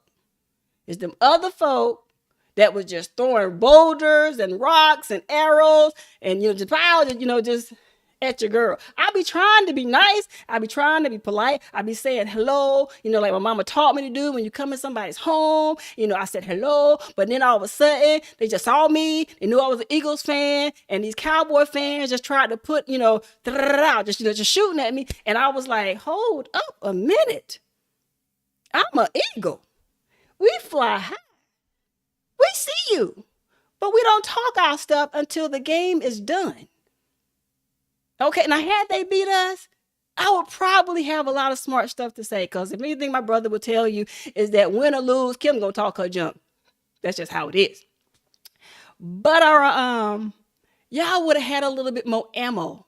That was just throwing boulders and rocks and arrows and just at your girl. I be trying to be nice. I be trying to be polite. I be saying hello, like my mama taught me to do when you come in somebody's home. I said hello, but then all of a sudden they just saw me. They knew I was an Eagles fan, and these Cowboy fans just tried to put, just shooting at me. And I was like, hold up a minute. I'm an Eagle. We fly high. We see you, but we don't talk our stuff until the game is done. Okay, now had they beat us, I would probably have a lot of smart stuff to say, because if anything my brother would tell you is that win or lose, Kim gonna talk her junk. That's just how it is. But y'all would have had a little bit more ammo.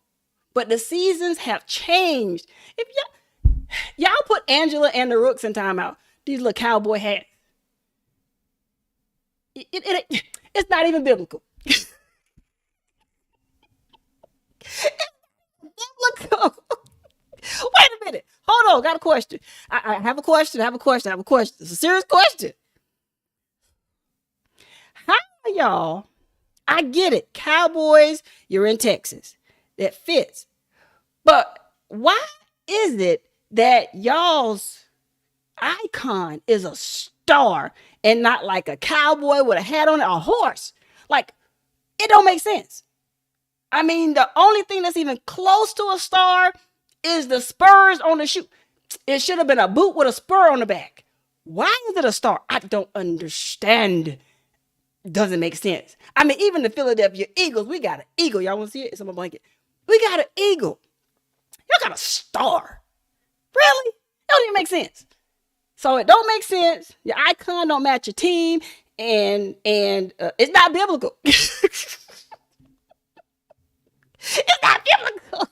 But the seasons have changed. If y'all put Angela and the Rooks in timeout, these little cowboy hats. It's not even biblical. Biblical. Wait a minute. Hold on. Got a question. I have a question. It's a serious question. How are y'all? I get it. Cowboys, you're in Texas. That fits. But why is it that y'all's icon is a star and not like a cowboy with a hat on it, a horse? Like, it don't make sense. I mean, the only thing that's even close to a star is the spurs on the shoe. It should have been a boot with a spur on the back. Why is it a star? I don't understand. Doesn't make sense. I mean, even the Philadelphia Eagles, we got an eagle. Y'all want to see it? It's on my blanket. We got an eagle. Y'all got a star. Really? That don't even make sense. So it don't make sense. Your icon don't match your team, and it's not biblical. It's not biblical.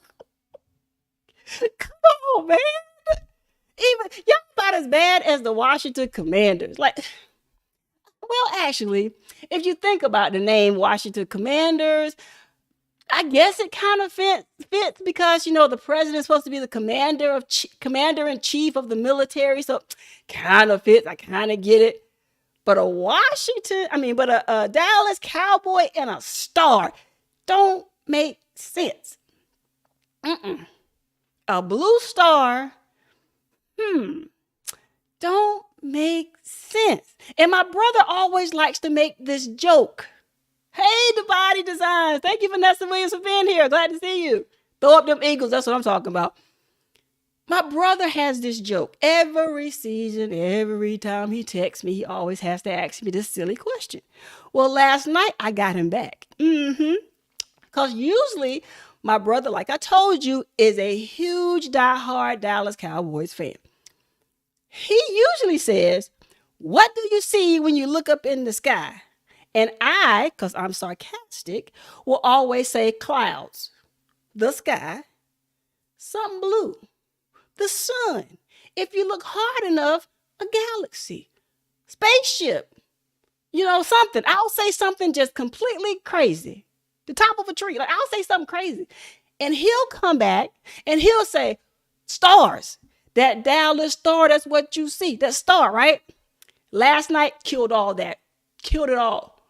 Come on, man. Even y'all about as bad as the Washington Commanders. Like, well, actually, if you think about the name Washington Commanders, I guess it kind of fits because, the president's supposed to be the commander-in-chief of the military. So kind of fits. I kind of get it. But a Dallas Cowboy and a star don't make sense. A blue star, don't make sense. And my brother always likes to make this joke. Hey, the body designs. Thank you, Vanessa Williams, for being here. Glad to see you. Throw up them Eagles. That's what I'm talking about. My brother has this joke. Every season, every time he texts me, he always has to ask me this silly question. Well, last night, I got him back. Because usually, my brother, like I told you, is a huge diehard Dallas Cowboys fan. He usually says, what do you see when you look up in the sky? And I, because I'm sarcastic, will always say clouds, the sky, something blue, the sun. If you look hard enough, a galaxy, spaceship, something. I'll say something just completely crazy. The top of a tree. Like, I'll say something crazy. And he'll come back and he'll say, Stars. That Dallas star, that's what you see. That star, right? Last night killed all that. Killed it all.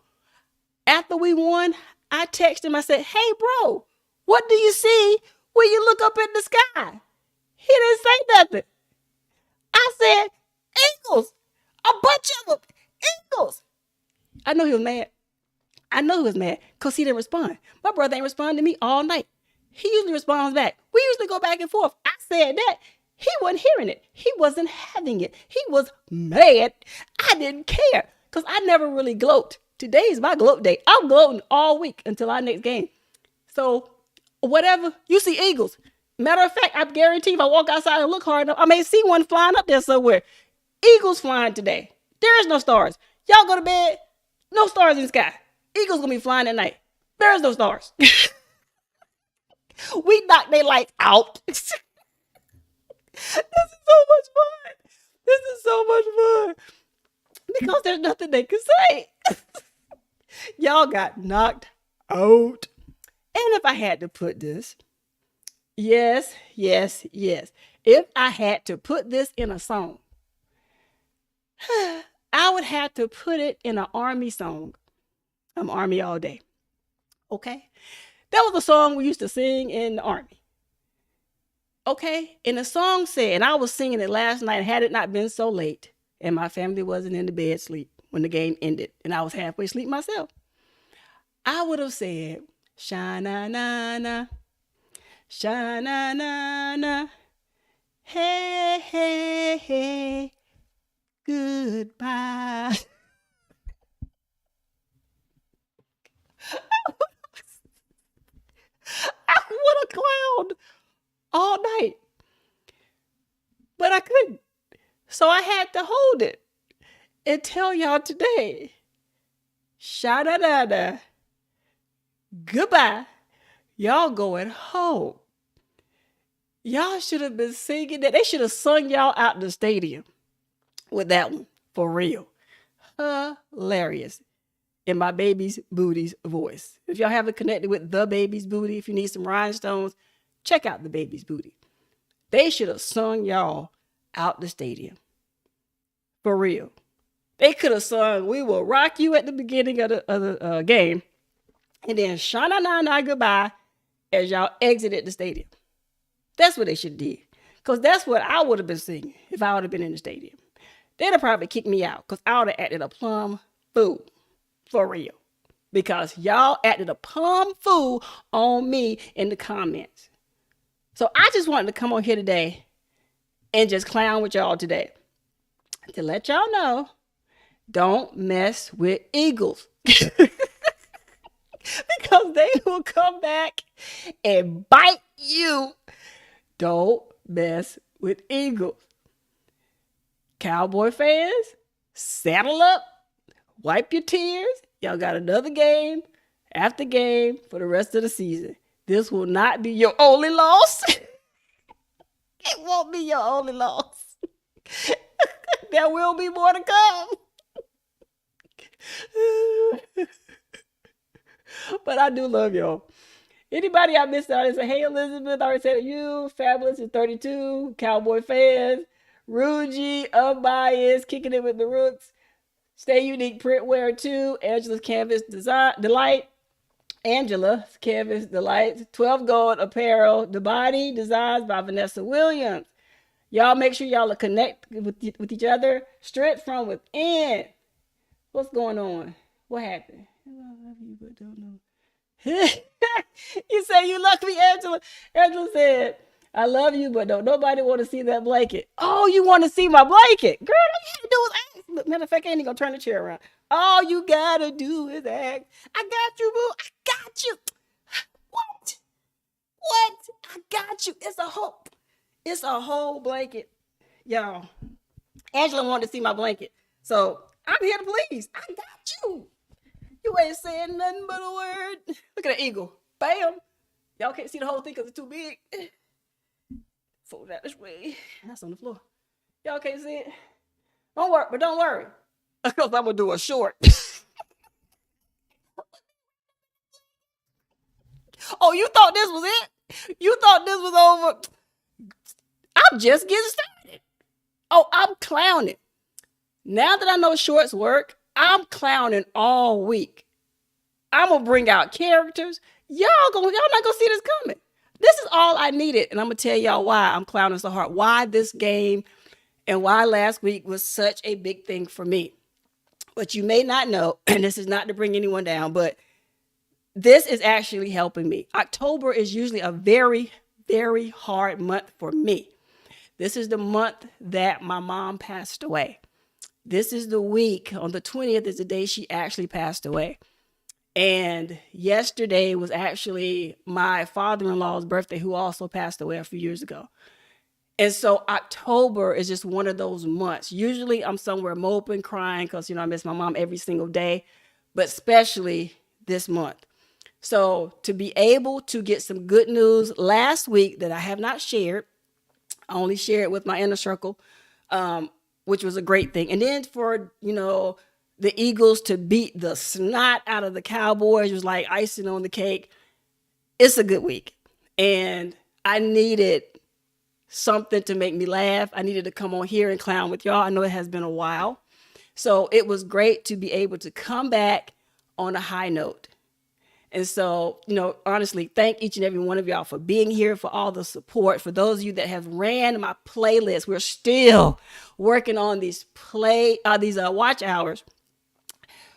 After we won, I texted him. I said, hey, bro, what do you see when you look up in the sky? He didn't say nothing. I said, Eagles. A bunch of them. Eagles. I know he was mad. I know he was mad because he didn't respond. My brother ain't responding to me all night. He usually responds back. We usually go back and forth. I said that. He wasn't hearing it. He wasn't having it. He was mad. I didn't care because I never really gloat. Today is my gloat day. I'm gloating all week until our next game. So whatever, you see Eagles. Matter of fact, I guarantee if I walk outside and look hard enough, I may see one flying up there somewhere. Eagles flying today. There is no stars. Y'all go to bed. No stars in the sky. Eagles gonna be flying at night. There is no stars. We knocked their lights out. This is so much fun. This is so much fun. Because there's nothing they can say. Y'all got knocked out. And if I had to put this, yes. If I had to put this in a song, I would have to put it in an Army song. I'm Army all day. Okay? That was a song we used to sing in the Army. Okay? And the song said, and I was singing it last night, had it not been so late, and my family wasn't in the bed sleep when the game ended, and I was halfway asleep myself. I would have said, sha-na-na-na, sha-na-na-na, hey, hey, hey, goodbye. I would have clowned all night. But I couldn't. So I had to hold it and tell y'all today, sha-da-da-da, goodbye. Y'all going home. Y'all should have been singing that. They should have sung y'all out the stadium with that one. For real. Hilarious. In my baby's booty's voice. If y'all haven't connected with the baby's booty, if you need some rhinestones, check out the baby's booty. They should have sung y'all out the stadium. For real. They could have sung "We Will Rock You" at the beginning of the game, and then "Sha-na-na-na goodbye" as y'all exited the stadium. That's what they should have did. Because that's what I would have been singing if I would have been in the stadium. They'd have probably kicked me out because I would have acted a plumb fool. For real. Because y'all acted a plumb fool on me in the comments. So I just wanted to come on here today and just clown with y'all today. To let y'all know, don't mess with Eagles. Because they will come back and bite you. Don't mess with Eagles. Cowboy fans, saddle up. Wipe your tears. Y'all got another game after game for the rest of the season. This will not be your only loss. It won't be your only loss. There will be more to come. But I do love y'all. Anybody I missed out, I say, hey, Elizabeth, I already said you, Fabulous is 32, Cowboy fans, Ruji, Unbiased, kicking it with the Rooks. Stay Unique Printwear 2, Angela's Canvas Delight, Angela's Canvas Delight, 12 Gold Apparel, The Body Designs by Vanessa Williams. Y'all make sure y'all are connected with each other straight from within. What's going on? What happened? I love you, but don't know. You say you love me, Angela. Angela said, I love you, but don't nobody want to see that blanket. Oh, you want to see my blanket? Girl, all you gotta do is ask. Matter of fact, I ain't even gonna turn the chair around. All you gotta do is ask. I got you, boo. I got you. What? I got you. It's a whole blanket. Y'all. Angela wanted to see my blanket. So I'm here to please. I got you. You ain't saying nothing but a word. Look at that eagle. Bam. Y'all can't see the whole thing because it's too big. Fold that this way. That's on the floor. Y'all can't see it. Don't worry. Because I'm going to do a short. Oh, you thought this was it? You thought this was over? I'm just getting started. Oh, I'm clowning. Now that I know shorts work, I'm clowning all week. I'm gonna bring out characters. Y'all not gonna see this coming. This is all I needed, and I'm gonna tell y'all why I'm clowning so hard. Why this game, and why last week was such a big thing for me. But you may not know, and this is not to bring anyone down, but this is actually helping me. October is usually a very, very hard month for me. This is the month that my mom passed away. This is the week, on the 20th is the day she actually passed away. And yesterday was actually my father-in-law's birthday, who also passed away a few years ago. And so October is just one of those months. Usually I'm somewhere moping, crying, because, I miss my mom every single day, but especially this month. So to be able to get some good news last week that I have not shared, I only shared with my inner circle, which was a great thing. And then for, the Eagles to beat the snot out of the Cowboys was like icing on the cake. It's a good week. And I needed something to make me laugh. I needed to come on here and clown with y'all. I know it has been a while. So it was great to be able to come back on a high note. And so, honestly, thank each and every one of y'all for being here, for all the support. For those of you that have ran my playlist, we're still working on these watch hours,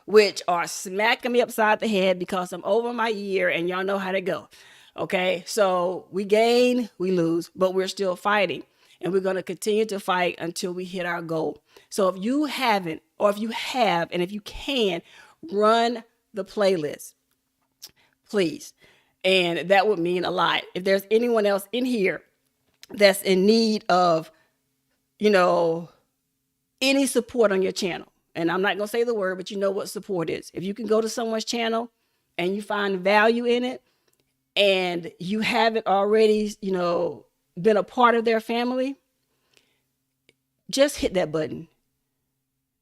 which are smacking me upside the head because I'm over my year, and y'all know how to go. Okay, so we gain, we lose, but we're still fighting, and we're going to continue to fight until we hit our goal. So if you haven't, or if you have, and if you can, run the playlist, please. And that would mean a lot. If there's anyone else in here that's in need of, any support on your channel, and I'm not going to say the word, but you know what support is. If you can go to someone's channel and you find value in it, and you haven't already, been a part of their family, just hit that button.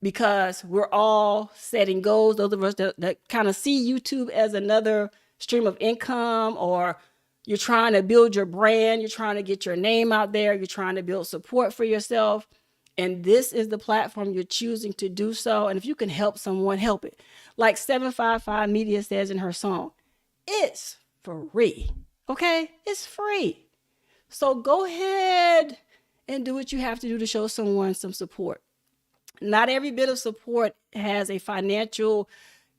Because we're all setting goals. Those of us that kind of see YouTube as another stream of income, or you're trying to build your brand, you're trying to get your name out there, you're trying to build support for yourself. And this is the platform you're choosing to do so. And if you can help someone, help it. Like 755 Media says in her song, it's free. Okay? It's free. So go ahead and do what you have to do to show someone some support. Not every bit of support has a financial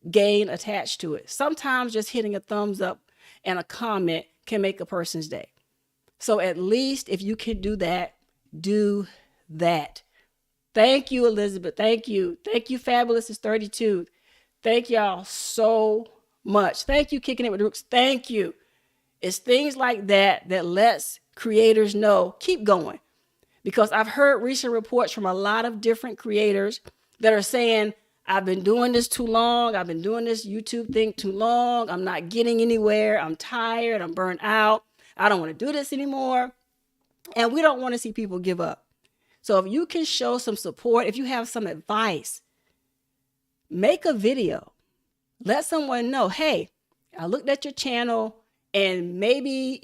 gain attached to it. Sometimes just hitting a thumbs up and a comment can make a person's day. So at least if you can do that, do that. Thank you, Elizabeth. Thank you. Thank you, Fabulous is 32. Thank y'all so much. Thank you, Kicking It with Rooks. Thank you. It's things like that that lets creators know, keep going. Because I've heard recent reports from a lot of different creators that are saying, I've been doing this too long. I've been doing this YouTube thing too long. I'm not getting anywhere. I'm tired. I'm burnt out. I don't want to do this anymore. And we don't want to see people give up. So if you can show some support, if you have some advice, make a video. Let someone know, hey, I looked at your channel and maybe,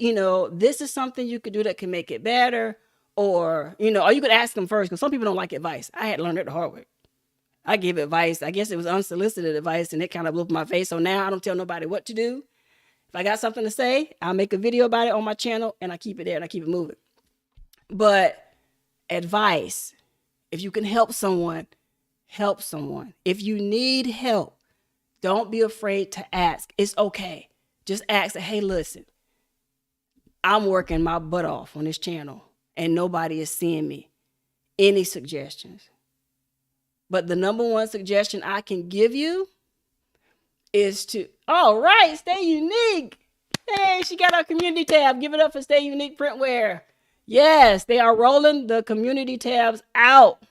this is something you could do that can make it better. Or you could ask them first, because some people don't like advice. I had to learn it the hard way. I give advice. I guess it was unsolicited advice, and it kind of blew up in my face. So now I don't tell nobody what to do. If I got something to say, I'll make a video about it on my channel, and I keep it there and I keep it moving. But advice, if you can help someone, help someone. If you need help, don't be afraid to ask. It's okay. Just ask, hey, listen, I'm working my butt off on this channel and nobody is seeing me. Any suggestions? But the number one suggestion I can give you is to, all right, stay unique. Hey, she got our community tab. Give it up for Stay Unique Printwear. Yes, they are rolling the community tabs out.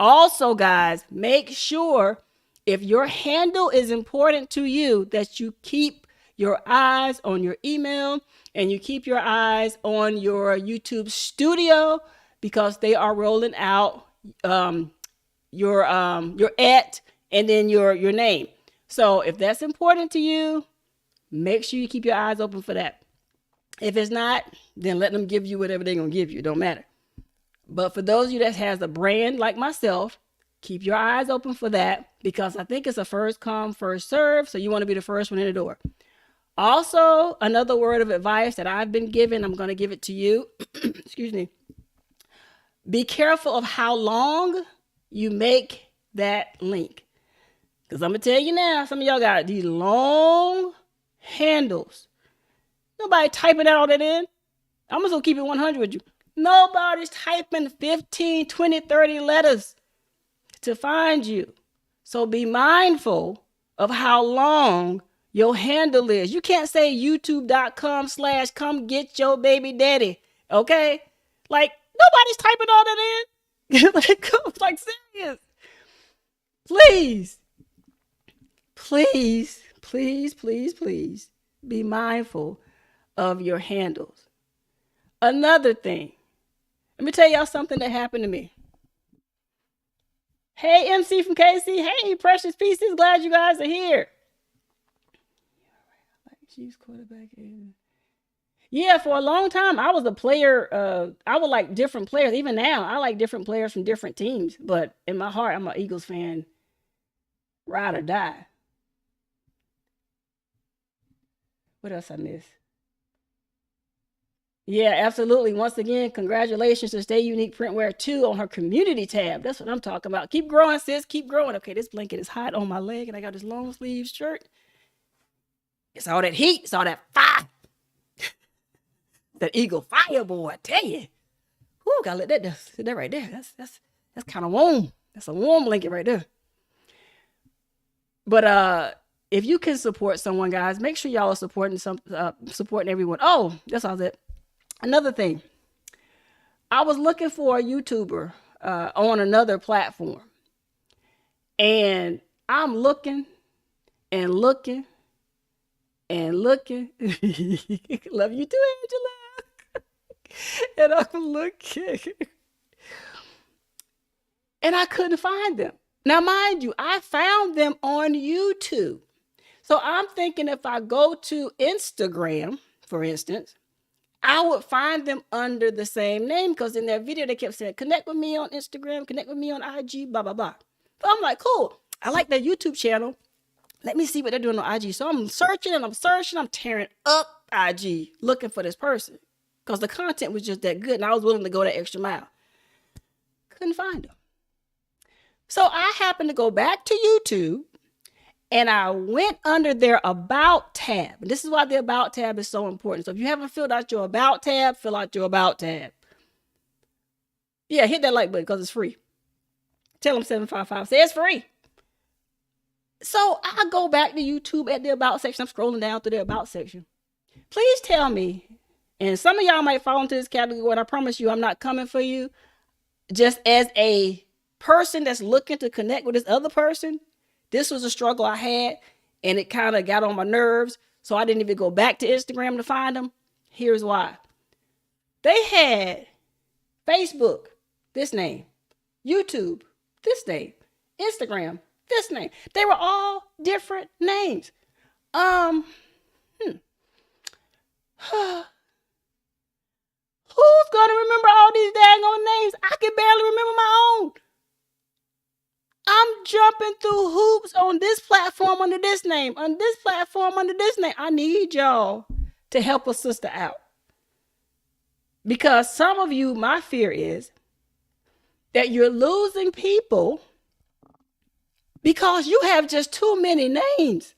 Also, guys, make sure if your handle is important to you that you keep your eyes on your email and you keep your eyes on your YouTube studio, because they are rolling out your @ and then your name. So if that's important to you, make sure you keep your eyes open for that. If it's not, then let them give you whatever they're going to give you. It don't matter. But for those of you that has a brand like myself, keep your eyes open for that, because I think it's a first come, first serve. So you want to be the first one in the door. Also, another word of advice that I've been given, I'm going to give it to you. Excuse me. Be careful of how long you make that link. Because I'm going to tell you now, some of y'all got these long handles. Nobody typing all that in. I'm just going to keep it 100 with you. Nobody's typing 15, 20, 30 letters to find you. So be mindful of how long your handle is. You can't say youtube.com/come get your baby daddy. Okay? Like, nobody's typing all that in. like serious. Please, please, please, please, please be mindful of your handles. Another thing, let me tell y'all something that happened to me. Hey, MC from KC. Hey, Precious Pieces. Glad you guys are here. Chiefs quarterback. Yeah, for a long time, I was a player. I would like different players. Even now, I like different players from different teams. But in my heart, I'm an Eagles fan. Ride or die. What else I miss? Yeah, absolutely. Once again, congratulations to Stay Unique Printwear 2 on her community tab. That's what I'm talking about. Keep growing, sis. Keep growing. Okay, this blanket is hot on my leg, and I got this long sleeve shirt. It's all that heat. It's all that fire. That Eagle fire, boy. I tell you. Whoo, gotta let that sit there right there. That's kind of warm. That's a warm blanket right there. But if you can support someone, guys, make sure y'all are supporting everyone. Oh, that's all that. Another thing, I was looking for a YouTuber on another platform, and I'm looking and looking and looking. Love you too, Angela. And I'm looking, and I couldn't find them. Now, mind you, I found them on YouTube. So I'm thinking if I go to Instagram, for instance, I would find them under the same name, because in their video, they kept saying, connect with me on Instagram, connect with me on IG, blah, blah, blah. So I'm like, cool. I like their YouTube channel. Let me see what they're doing on IG. So I'm searching and I'm searching. I'm tearing up IG looking for this person, because the content was just that good. And I was willing to go that extra mile. Couldn't find them. So I happened to go back to YouTube, and I went under their About tab. And this is why the About tab is so important. So if you haven't filled out your About tab, fill out your About tab. Yeah, hit that like button because it's free. Tell them 755. Say it's free. So I go back to YouTube at the About section. I'm scrolling down through the About section. Please tell me, and some of y'all might fall into this category, and I promise you I'm not coming for you. Just as a person that's looking to connect with this other person, this was a struggle I had, and it kind of got on my nerves, so I didn't even go back to Instagram to find them. Here's why. They had Facebook, this name, YouTube, this name, Instagram, this name. They were all different names. Who's gonna remember all these daggone names? I can barely remember my own. I'm jumping through hoops on this platform under this name, on this platform under this name. I need y'all to help a sister out. Because some of you, my fear is that you're losing people because you have just too many names.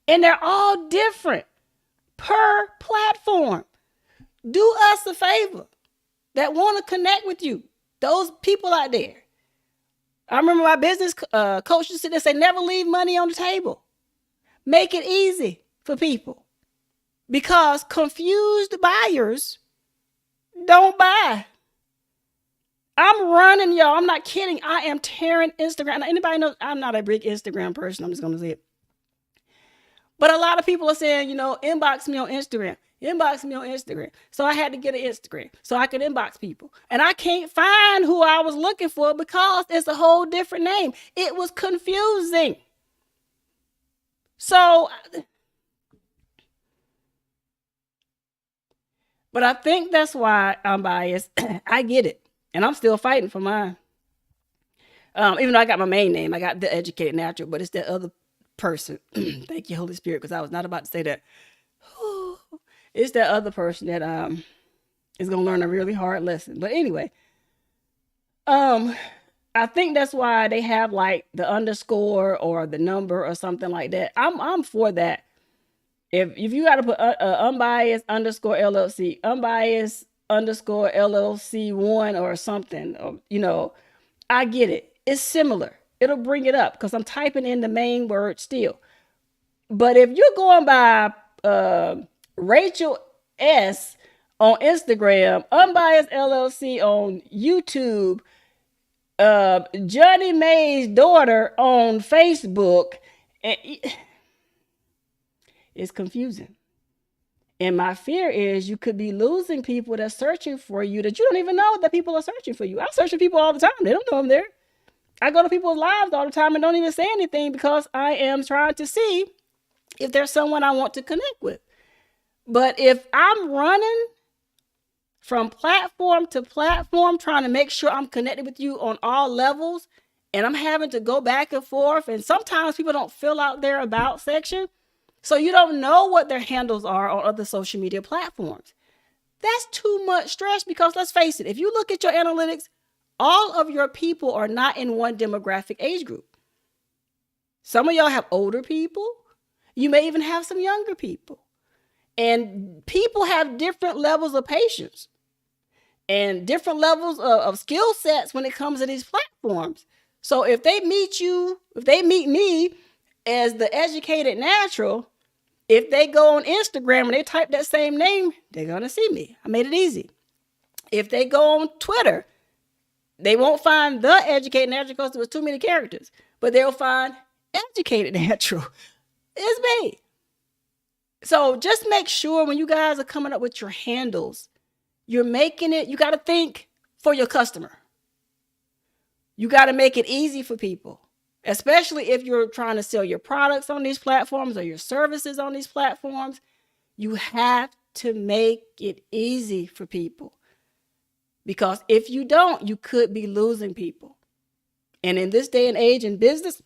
And they're all different per platform. Do us a favor that want to connect with you. Those people out there. I remember my business coach used to sit there and say, never leave money on the table. Make it easy for people. Because confused buyers don't buy. I'm running, y'all. I'm not kidding. I am tearing Instagram. Now, anybody knows I'm not a big Instagram person. I'm just going to say it. But a lot of people are saying, inbox me on Instagram. Inbox me on Instagram. So I had to get an Instagram so I could inbox people. And I can't find who I was looking for because it's a whole different name. It was confusing. So, but I think that's why I'm biased. I get it. And I'm still fighting for mine. Even though I got my main name, I got the educated natural, but it's that other person. Thank you, Holy Spirit, because I was not about to say that. It's that other person that is gonna learn a really hard lesson. But anyway, um, I think that's why they have like the underscore or the number or something like that. I'm for that. If you got to put unbiased underscore LLC, unbiased underscore LLC one or something, or I get it. It's similar. It'll bring it up because I'm typing in the main word still. But if you're going by Rachel S on Instagram, Unbiased LLC on YouTube, Johnny May's daughter on Facebook, it's confusing. And my fear is you could be losing people that's searching for you that you don't even know that people are searching for you. I'm searching people all the time. They don't know I'm there. I go to people's lives all the time and don't even say anything because I am trying to see if there's someone I want to connect with. But if I'm running from platform to platform, trying to make sure I'm connected with you on all levels, and I'm having to go back and forth, and sometimes people don't fill out their about section, so you don't know what their handles are on other social media platforms. That's too much stress because let's face it, if you look at your analytics, all of your people are not in one demographic age group. Some of y'all have older people. You may even have some younger people. And people have different levels of patience and different levels of skill sets when it comes to these platforms. So if they meet you, if they meet me as the educated natural, if they go on Instagram and they type that same name, they're going to see me. I made it easy. If they go on Twitter, they won't find the educated natural because there was too many characters, but they'll find educated natural. It's me. So just make sure when you guys are coming up with your handles, you're making it, you got to think for your customer. You got to make it easy for people, especially if you're trying to sell your products on these platforms or your services on these platforms. You have to make it easy for people. Because if you don't, you could be losing people. And in this day and age in business,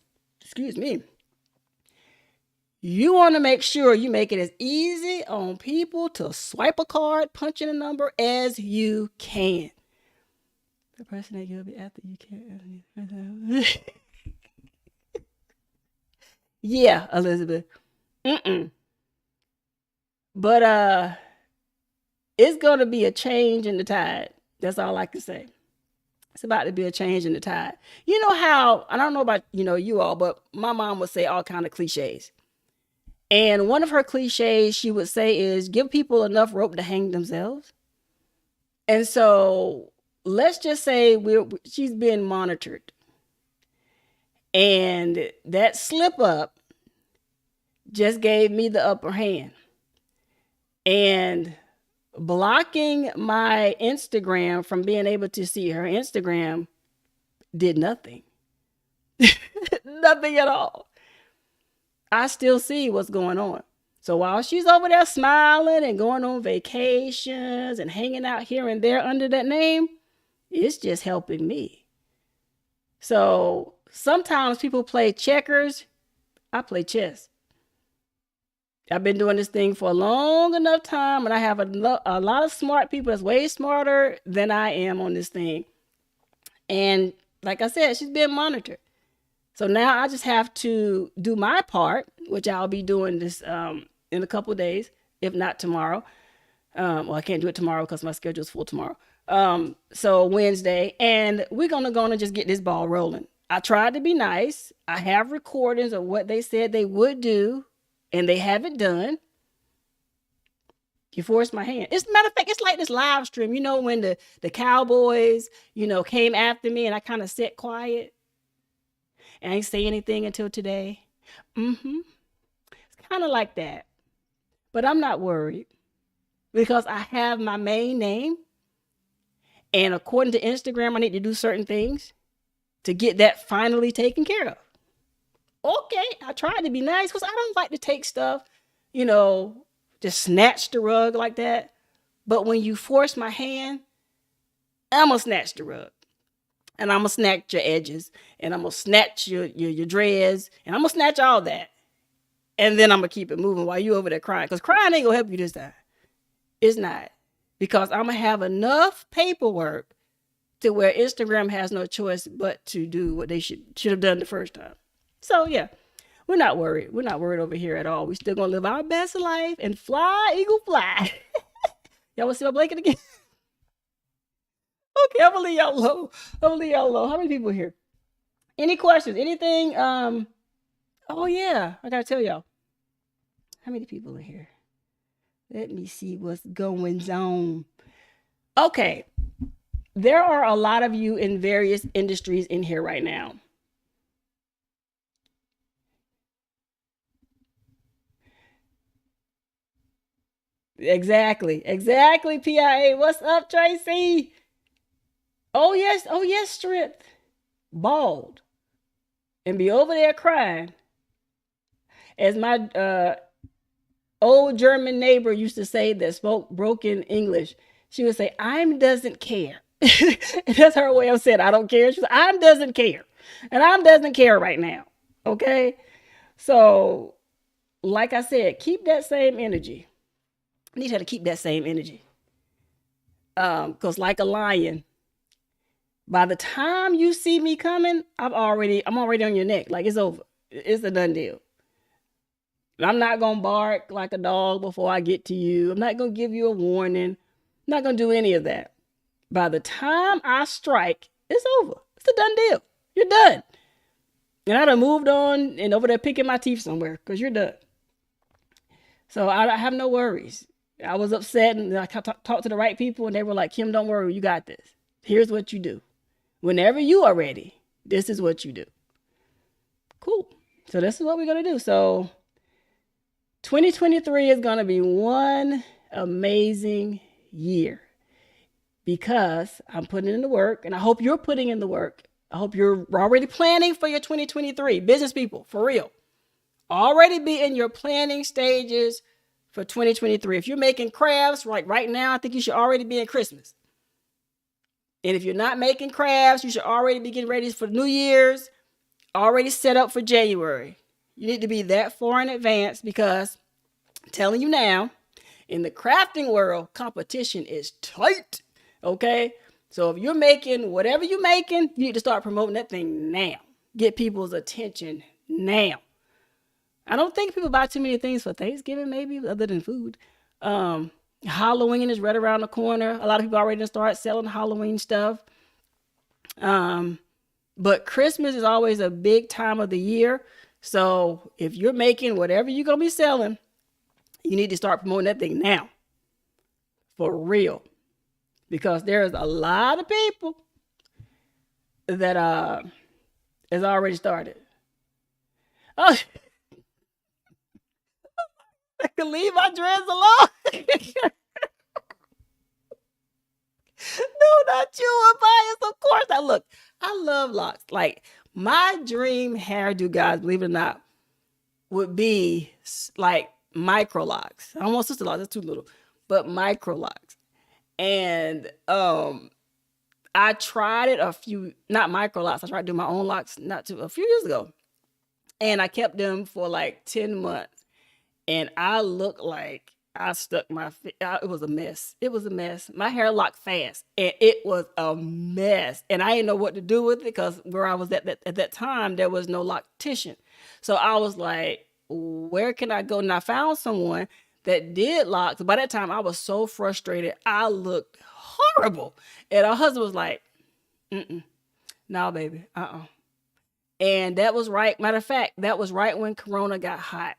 you want to make sure you make it as easy on people to swipe a card, punch in a number as you can. The person that you'll be after you can't. Yeah, Elizabeth. But it's gonna be a change in the tide. That's all I can say. It's about to be a change in the tide. You know how, I don't know about, you all, but my mom would say all kind of cliches. And one of her cliches she would say is give people enough rope to hang themselves. And so let's just say she's being monitored. And that slip up just gave me the upper hand. And blocking my Instagram from being able to see her Instagram did nothing. Nothing at all. I still see what's going on. So while she's over there smiling and going on vacations and hanging out here and there under that name, it's just helping me. So sometimes people play checkers. I play chess. I've been doing this thing for a long enough time, and I have a lot of smart people that's way smarter than I am on this thing. And like I said, she's being monitored. So now I just have to do my part, which I'll be doing this in a couple of days, if not tomorrow. Well, I can't do it tomorrow because my schedule is full tomorrow. So Wednesday, and we're going to go on and just get this ball rolling. I tried to be nice. I have recordings of what they said they would do, and they haven't done. You forced my hand. As a matter of fact, it's like this live stream. When the Cowboys, came after me and I kind of sat quiet. And I didn't say anything until today. It's kind of like that. But I'm not worried because I have my main name. And according to Instagram, I need to do certain things to get that finally taken care of. Okay, I tried to be nice because I don't like to take stuff, just snatch the rug like that. But when you force my hand, I'm gonna snatch the rug, and I'm gonna snatch your edges, and I'm gonna snatch your dreads, and I'm gonna snatch all that, and then I'm gonna keep it moving while you over there crying, because crying ain't gonna help you this time. It's not, because I'm gonna have enough paperwork to where Instagram has no choice but to do what they should have done the first time. So yeah, we're not worried. We're not worried over here at all. We still gonna live our best life and fly, eagle, fly. Y'all wanna see my blanket again? Okay, I'm gonna leave y'all alone. I'm gonna leave y'all alone. How many people here? Any questions? Anything? Oh yeah, I gotta tell y'all. How many people are here? Let me see what's going on. Okay, there are a lot of you in various industries in here right now. Exactly, PIA. What's up, Tracy? Oh yes, strength. Bald. And be over there crying. As my old German neighbor used to say that spoke broken English, she would say, I'm doesn't care. And that's her way of saying, I don't care. She said, I'm doesn't care. And I'm doesn't care right now. Okay? So, like I said, keep that same energy. I need her to keep that same energy. Because like a lion, by the time you see me coming, I'm already on your neck. Like it's over. It's a done deal. I'm not gonna bark like a dog before I get to you. I'm not gonna give you a warning. I'm not gonna do any of that. By the time I strike, it's over. It's a done deal. You're done. And I'd have moved on and over there picking my teeth somewhere because you're done. So I have no worries. I was upset and I talked to the right people and they were like, Kim, don't worry, you got this. Here's what you do. Whenever you are ready, this is what you do. Cool. So this is what we're going to do. So 2023 is going to be one amazing year because I'm putting in the work, and I hope you're putting in the work. I hope you're already planning for your 2023. Business people, for real. Already be in your planning stages for 2023. If you're making crafts right now, I think you should already be in Christmas. And if you're not making crafts, you should already be getting ready for New Year's, already set up for January. You need to be that far in advance because I'm telling you now, in the crafting world, competition is tight. Okay? So if you're making whatever you're making, you need to start promoting that thing now. Get people's attention now. I don't think people buy too many things for Thanksgiving, maybe, other than food. Halloween is right around the corner. A lot of people already start selling Halloween stuff. But Christmas is always a big time of the year. So if you're making whatever you're going to be selling, you need to start promoting that thing now. For real. Because there's a lot of people that has already started. Oh, I can leave my dreads alone. No, not you, Abias. Of course. I love locks. Like, my dream hairdo, guys, believe it or not, would be like micro locks. I don't want sister locks, that's too little. But micro locks. And I tried it not micro locks. I tried to do my own locks a few years ago. And I kept them for like 10 months. And I looked like I stuck it was a mess. It was a mess. My hair locked fast and it was a mess. And I didn't know what to do with it because where I was at that time, there was no loctician. So I was like, where can I go? And I found someone that did locks. By that time, I was so frustrated. I looked horrible. And her husband was like, no, baby, And that was right. Matter of fact, that was right when Corona got hot.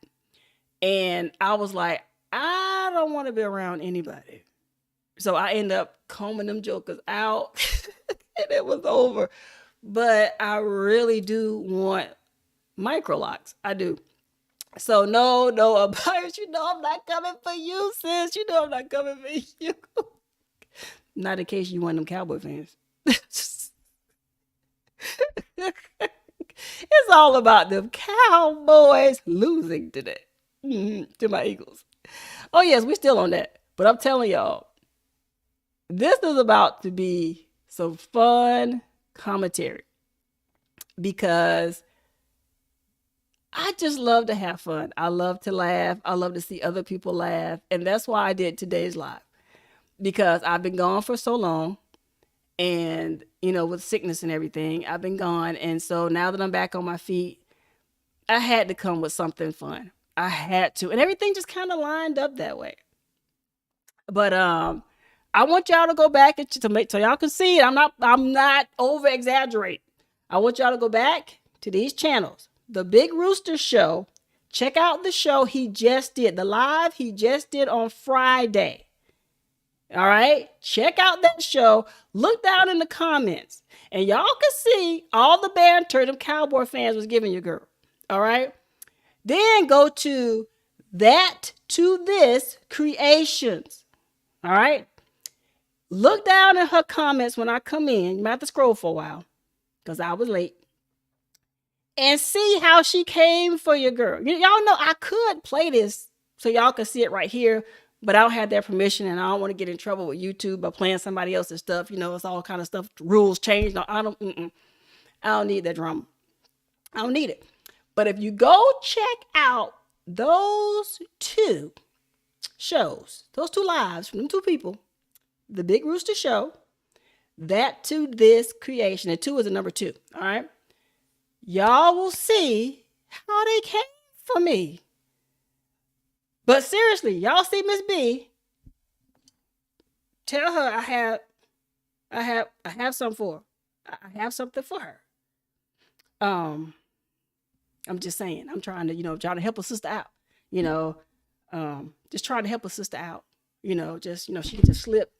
And I was like, I don't want to be around anybody. So I ended up combing them jokers out and it was over. But I really do want micro locks. I do. So no, Abias, you know I'm not coming for you, sis. You know I'm not coming for you. Not in case you want them Cowboy fans. It's all about them Cowboys losing today to my Eagles. Oh yes, we still on that. But I'm telling y'all, this is about to be some fun commentary because I just love to have fun. I love to laugh. I love to see other people laugh. And that's why I did today's live because I've been gone for so long and, with sickness and everything, I've been gone. And so now that I'm back on my feet, I had to come with something fun. I had to. And everything just kind of lined up that way. But I want y'all to go back to make so y'all can see it. I'm not over exaggerating. I want y'all to go back to these channels. The Big Rooster Show. Check out the show he just did, the live he just did on Friday. All right, check out that show. Look down in the comments, and y'all can see all the banter them Cowboy fans was giving you, girl. All right, then go to that to this creations. All right, look down in her comments when I come in. You might have to scroll for a while because I was late. And see how she came for your girl. Y'all know I could play this so y'all can see it right here, but I don't have their permission and I don't want to get in trouble with YouTube by playing somebody else's stuff. It's all kind of stuff. Rules changed. No, I don't need that drama. I don't need it. But if you go check out those two shows, those two lives from them two people, the Big Rooster Show, that to this creation, and 2 is the number 2. All right. Y'all will see how they came for me. But seriously, y'all see Miss B. Tell her I have something for her. I have something for her. I'm just saying, I'm trying to help a sister out. Just trying to help a sister out. She can just slip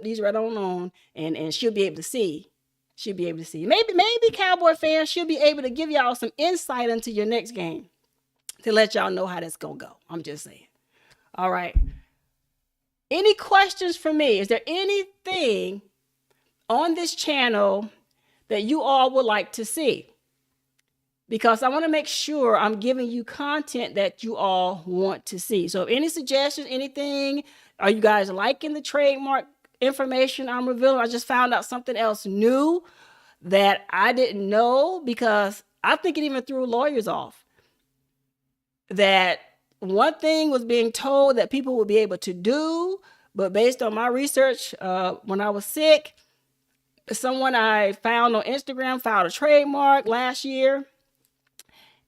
these right on and she'll be able to see. She'll be able to see. Maybe Cowboy fans, she'll be able to give y'all some insight into your next game to let y'all know how that's going to go. I'm just saying. All right. Any questions for me? Is there anything on this channel that you all would like to see? Because I want to make sure I'm giving you content that you all want to see. So any suggestions, anything, are you guys liking the trademark information I'm revealing? I just found out something else new that I didn't know because I think it even threw lawyers off. That one thing was being told that people would be able to do, but based on my research, when I was sick, someone I found on Instagram filed a trademark last year,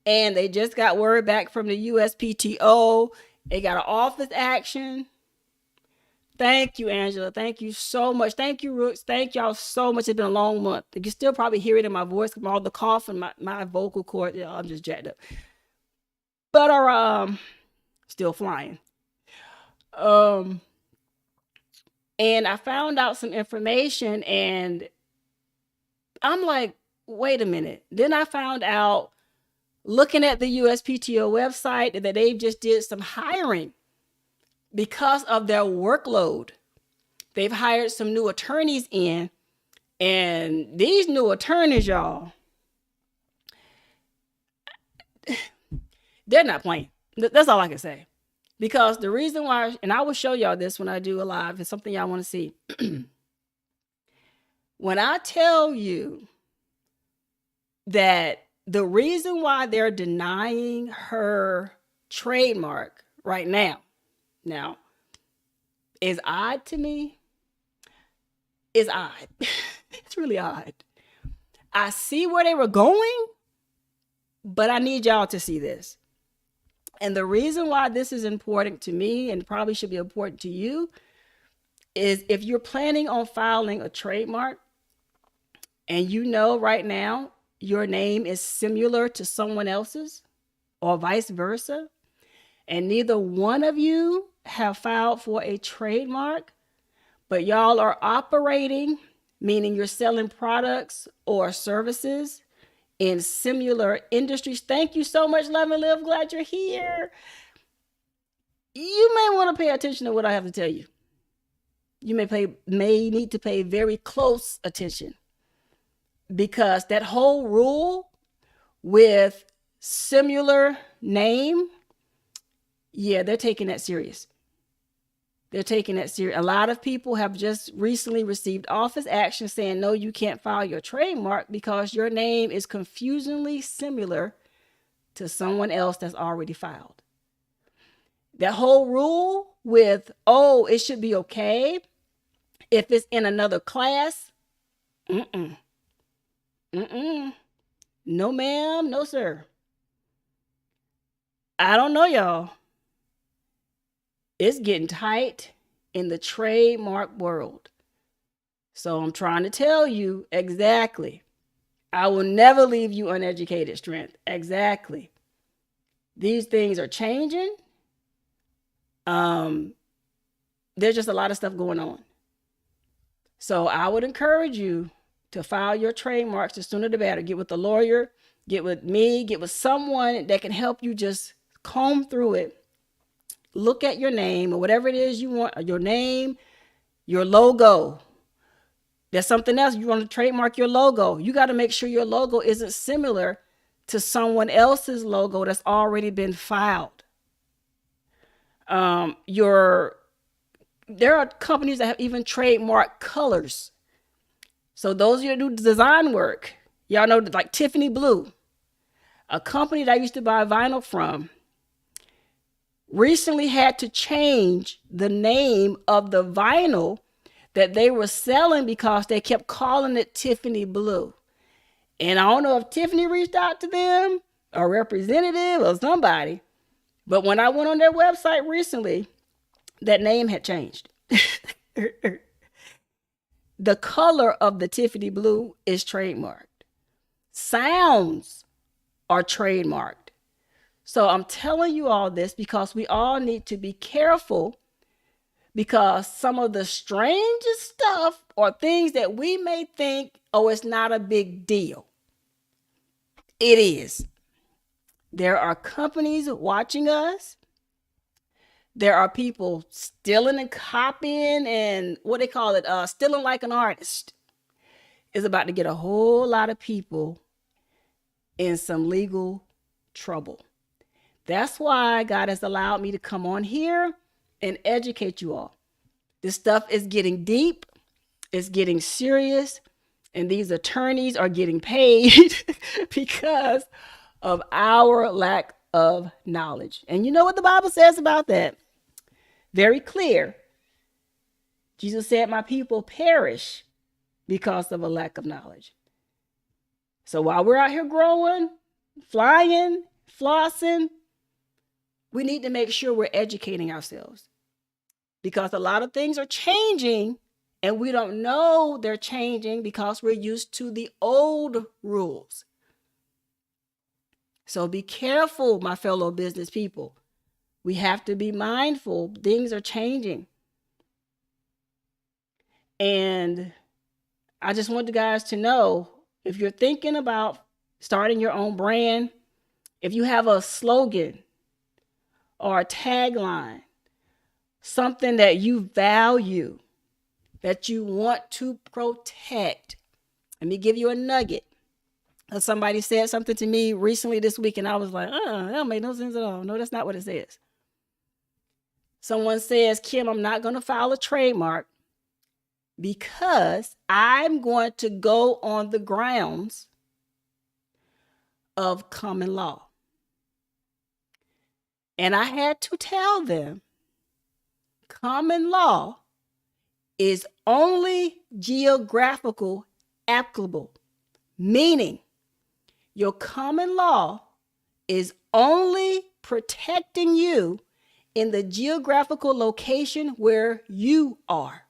and they just got word back from the USPTO. They got an office action. Thank you, Angela. Thank you so much. Thank you, Rooks. Thank y'all so much. It's been a long month. You can still probably hear it in my voice from all the cough and my vocal cord. I'm just jacked up. But still flying. And I found out some information and I'm like, wait a minute. Then I found out, looking at the USPTO website, that they just did some hiring. Because of their workload, they've hired some new attorneys in, and these new attorneys, y'all, they're not playing. That's all I can say. Because the reason why, and I will show y'all this when I do a live, it's something y'all want to see. When I tell you that the reason why they're denying her trademark right now is odd to me. It's odd. It's really odd. I see where they were going, but I need y'all to see this. And the reason why this is important to me and probably should be important to you is if you're planning on filing a trademark and right now your name is similar to someone else's or vice versa, and neither one of you have filed for a trademark, but y'all are operating, meaning you're selling products or services in similar industries. Thank you so much, Love and Live. Glad you're here. You may want to pay attention to what I have to tell you. You may need to pay very close attention, because that whole rule with similar name, yeah, they're taking that serious. They're taking that serious. A lot of people have just recently received office action saying, no, you can't file your trademark because your name is confusingly similar to someone else that's already filed. That whole rule with, oh, it should be okay if it's in another class. Mm-mm. Mm-mm. No, ma'am. No, sir. I don't know, y'all. It's getting tight in the trademark world. So I'm trying to tell you exactly. I will never leave you uneducated, Strength. Exactly. These things are changing. There's just a lot of stuff going on. So I would encourage you to file your trademarks. The sooner the better. Get with a lawyer, get with me, get with someone that can help you just comb through it. Look at your name or whatever it is you want, your name, your logo. There's something else. You want to trademark your logo. You got to make sure your logo isn't similar to someone else's logo that's already been filed. There are companies that have even trademarked colors. So those of you that do design work, y'all know like Tiffany Blue, a company that I used to buy vinyl from, recently had to change the name of the vinyl that they were selling because they kept calling it Tiffany Blue. And I don't know if Tiffany reached out to them, a representative or somebody, but when I went on their website recently, that name had changed. The color of the Tiffany Blue is trademarked. Sounds are trademarked. So I'm telling you all this because we all need to be careful, because some of the strangest stuff or things that we may think, oh, it's not a big deal. It is. There are companies watching us. There are people stealing and copying and what they call it, stealing like an artist. Is about to get a whole lot of people in some legal trouble. That's why God has allowed me to come on here and educate you all. This stuff is getting deep. It's getting serious. And these attorneys are getting paid because of our lack of knowledge. And you know what the Bible says about that? Very clear. Jesus said, my people perish because of a lack of knowledge. So while we're out here growing, flying, flossing, we need to make sure we're educating ourselves, because a lot of things are changing and we don't know they're changing because we're used to the old rules. So be careful, my fellow business people. We have to be mindful. Things are changing. And I just want you guys to know, if you're thinking about starting your own brand, if you have a slogan or a tagline, something that you value, that you want to protect. Let me give you a nugget. Somebody said something to me recently this week, and I was like, that don't make no sense at all. No, that's not what it says. Someone says, Kim, I'm not going to file a trademark because I'm going to go on the grounds of common law. And I had to tell them, common law is only geographical applicable, meaning your common law is only protecting you in the geographical location where you are.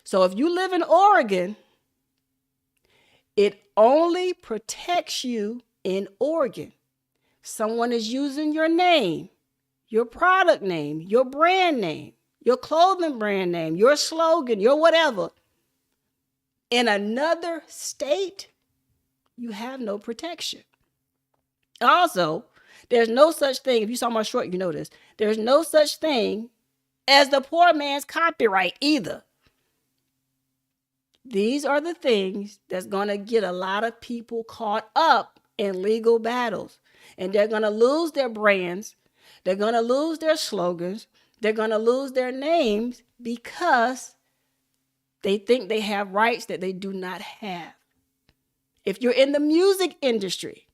So if you live in Oregon, it only protects you in Oregon. Someone is using your name, your product name, your brand name, your clothing brand name, your slogan, your whatever, in another state, you have no protection. Also, there's no such thing, if you saw my short, you know this, there's no such thing as the poor man's copyright either. These are the things that's going to get a lot of people caught up in legal battles. And they're going to lose their brands. They're going to lose their slogans. They're going to lose their names because they think they have rights that they do not have. If you're in the music industry,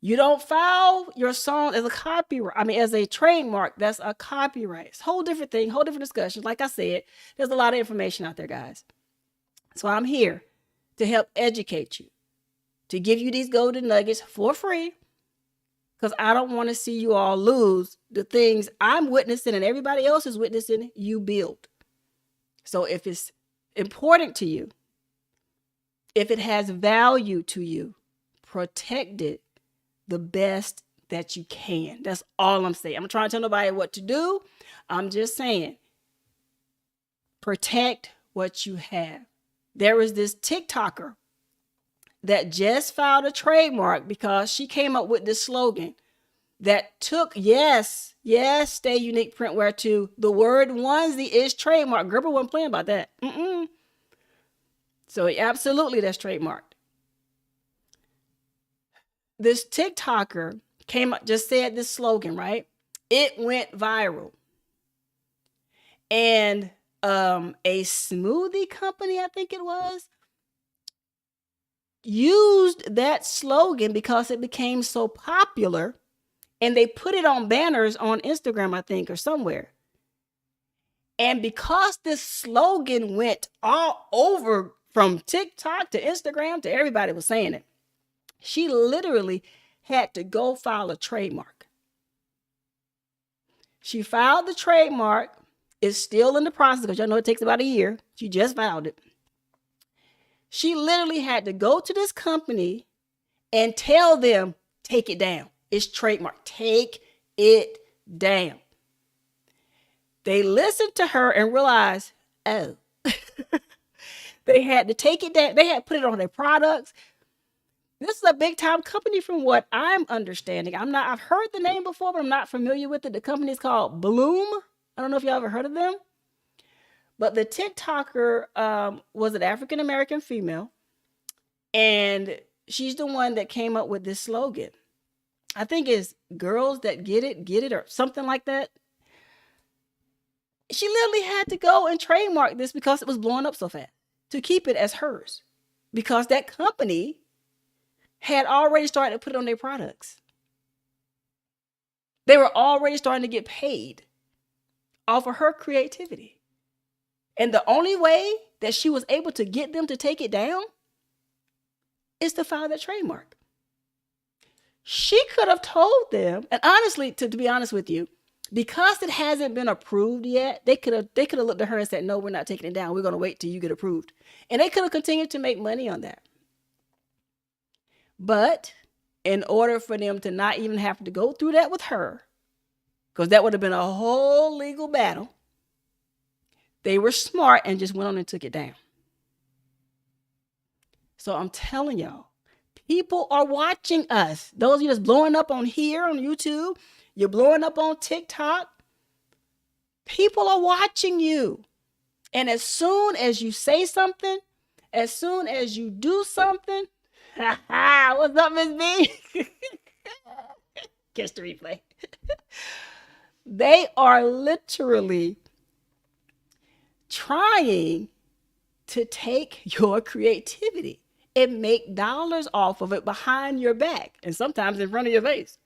you don't file your song as a copyright. I mean, as a trademark, that's a copyright. It's a whole different thing, whole different discussion. Like I said, there's a lot of information out there, guys. So I'm here to help educate you, to give you these golden nuggets for free, because I don't want to see you all lose the things I'm witnessing and everybody else is witnessing you build. So if it's important to you, if it has value to you, protect it the best that you can. That's all I'm saying. I'm not trying to tell nobody what to do. I'm just saying, protect what you have. There is this TikToker that just filed a trademark because she came up with this slogan that took, yes, stay unique printwear, to the word onesie is trademark. Gerber wasn't playing about that. So absolutely, that's trademarked. This TikToker came up, just said this slogan, right? It went viral. And a smoothie company, I think it was, used that slogan because it became so popular, and they put it on banners on Instagram, I think, or somewhere. And because this slogan went all over from TikTok to Instagram to everybody was saying it, she literally had to go file a trademark. She filed the trademark. It's still in the process because y'all know it takes about a year. She just filed it. She literally had to go to this company and tell them, take it down. It's trademark. Take it down. They listened to her and realized, oh, they had to take it down. They had to put it on their products. This is a big time company from what I'm understanding. I've heard the name before, but I'm not familiar with it. The company is called Bloom. I don't know if y'all ever heard of them. But the TikToker was an African-American female. And she's the one that came up with this slogan. I think it's girls that get it, or something like that. She literally had to go and trademark this because it was blowing up so fast to keep it as hers. Because that company had already started to put it on their products. They were already starting to get paid off of her creativity. And the only way that she was able to get them to take it down is to file that trademark. She could have told them, and honestly, to be honest with you, because it hasn't been approved yet, they could have looked at her and said, no, we're not taking it down. We're going to wait till you get approved. And they could have continued to make money on that. But in order for them to not even have to go through that with her, because that would have been a whole legal battle, they were smart and just went on and took it down. So I'm telling y'all, people are watching us. Those of you that's blowing up on here on YouTube, you're blowing up on TikTok. People are watching you. And as soon as you say something, as soon as you do something, what's up, Miss B? Catch the replay. They are literally trying to take your creativity and make dollars off of it behind your back and sometimes in front of your face.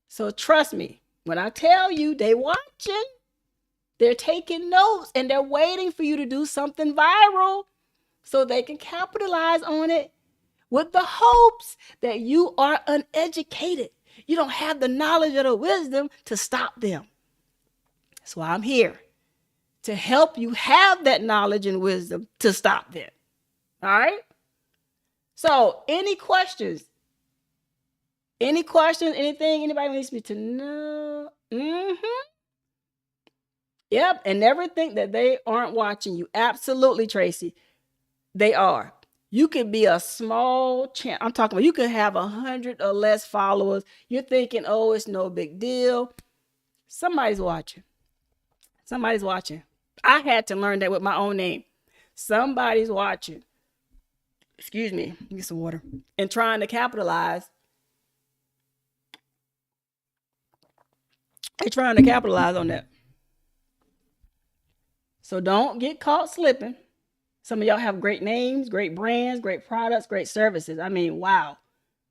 So trust me, when I tell you they watching, they're taking notes and they're waiting for you to do something viral so they can capitalize on it with the hopes that you are uneducated. You don't have the knowledge or the wisdom to stop them. That's why I'm here, to help you have that knowledge and wisdom to stop them. All right? So any questions? Any questions? Anything anybody needs me to know? Yep. And never think that they aren't watching you. Absolutely, Tracy. They are. You could be a small channel. I'm talking about you could have 100 or less followers. You're thinking, oh, it's no big deal. Somebody's watching. Somebody's watching. I had to learn that with my own name. Somebody's watching. Excuse me. Get some water. And trying to capitalize They're trying to capitalize on that. So don't get caught slipping. Some of y'all have great names, great brands, great products, great services. I mean, wow,